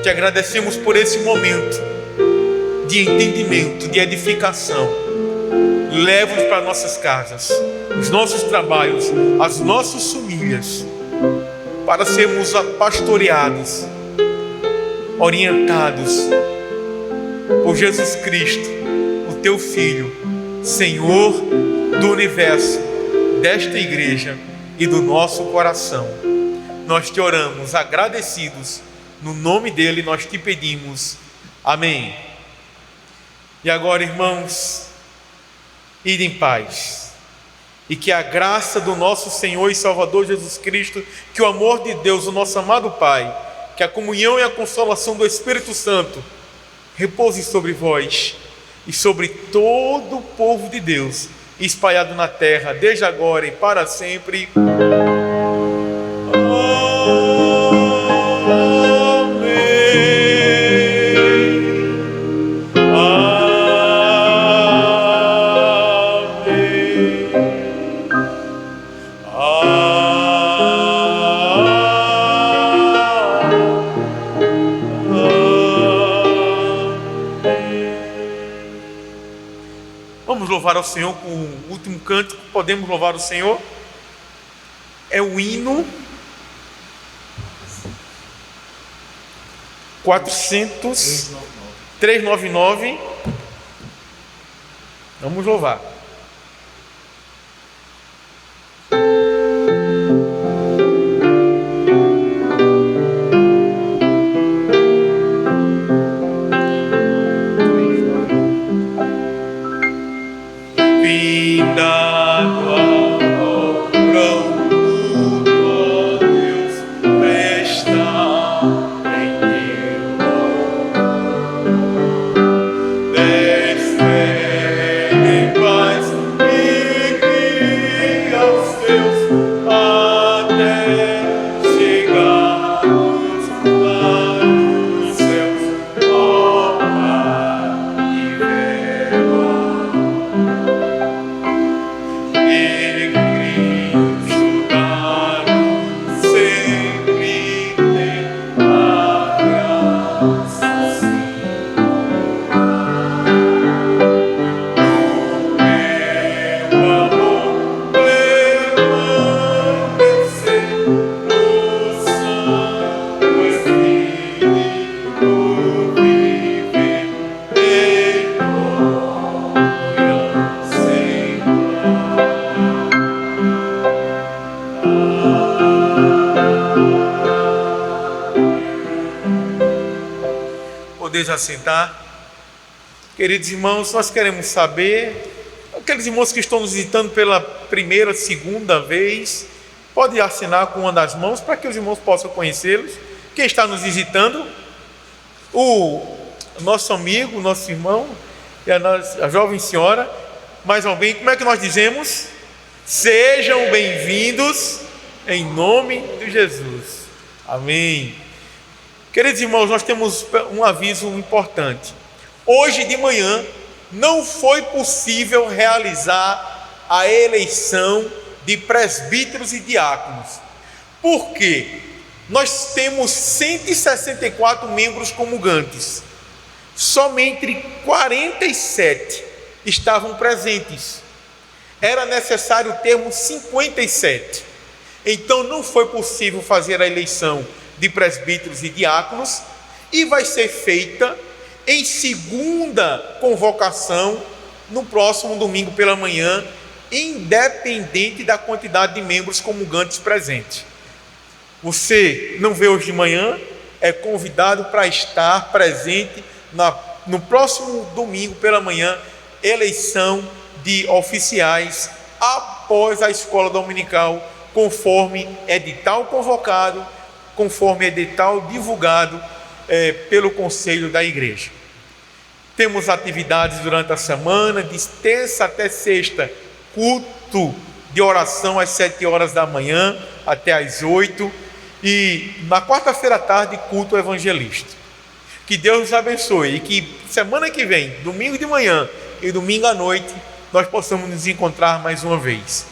Te agradecemos por esse momento de entendimento, de edificação. Leva-nos para nossas casas, os nossos trabalhos, as nossas famílias, para sermos pastoreados, orientados por Jesus Cristo, o Teu Filho, Senhor do universo, desta igreja e do nosso coração. Nós Te oramos agradecidos, no nome dEle nós Te pedimos. Amém. E agora, irmãos, ide em paz, e que a graça do nosso Senhor e Salvador Jesus Cristo, que o amor de Deus, o nosso amado Pai, que a comunhão e a consolação do Espírito Santo repouse sobre vós e sobre todo o povo de Deus espalhado na terra, desde agora e para sempre. Vamos louvar ao Senhor com o último cântico. Podemos louvar o Senhor? É o hino 399. Vamos louvar. Vai podeis assentar. Queridos irmãos, nós queremos saber, aqueles irmãos que estão nos visitando pela primeira, segunda vez, pode assinar com uma das mãos para que os irmãos possam conhecê-los. Quem está nos visitando? O nosso amigo, nosso irmão, e a jovem senhora. Mais alguém? Como é que nós dizemos? Sejam bem-vindos em nome de Jesus. Amém. Queridos irmãos, nós temos um aviso importante. Hoje de manhã não foi possível realizar a eleição de presbíteros e diáconos. Por quê? Nós temos 164 membros comungantes. Somente 47 estavam presentes. Era necessário termos 57. Então não foi possível fazer a eleição de presbíteros e diáconos, e vai ser feita em segunda convocação no próximo domingo pela manhã, independente da quantidade de membros comungantes presentes. Você não vê hoje de manhã, é convidado para estar presente no próximo domingo pela manhã, eleição de oficiais após a escola dominical, conforme edital convocado, conforme edital divulgado pelo Conselho da Igreja. Temos atividades durante a semana, de terça até sexta, culto de oração às 7 horas da manhã até às 8, e na quarta-feira à tarde, culto evangelista. Que Deus nos abençoe e que semana que vem, domingo de manhã e domingo à noite, nós possamos nos encontrar mais uma vez.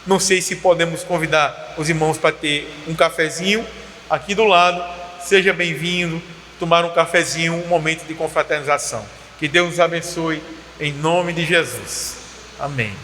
Não sei se podemos convidar os irmãos para ter um cafezinho aqui do lado. Seja bem-vindo, tomar um cafezinho, um momento de confraternização. Que Deus nos abençoe, em nome de Jesus. Amém.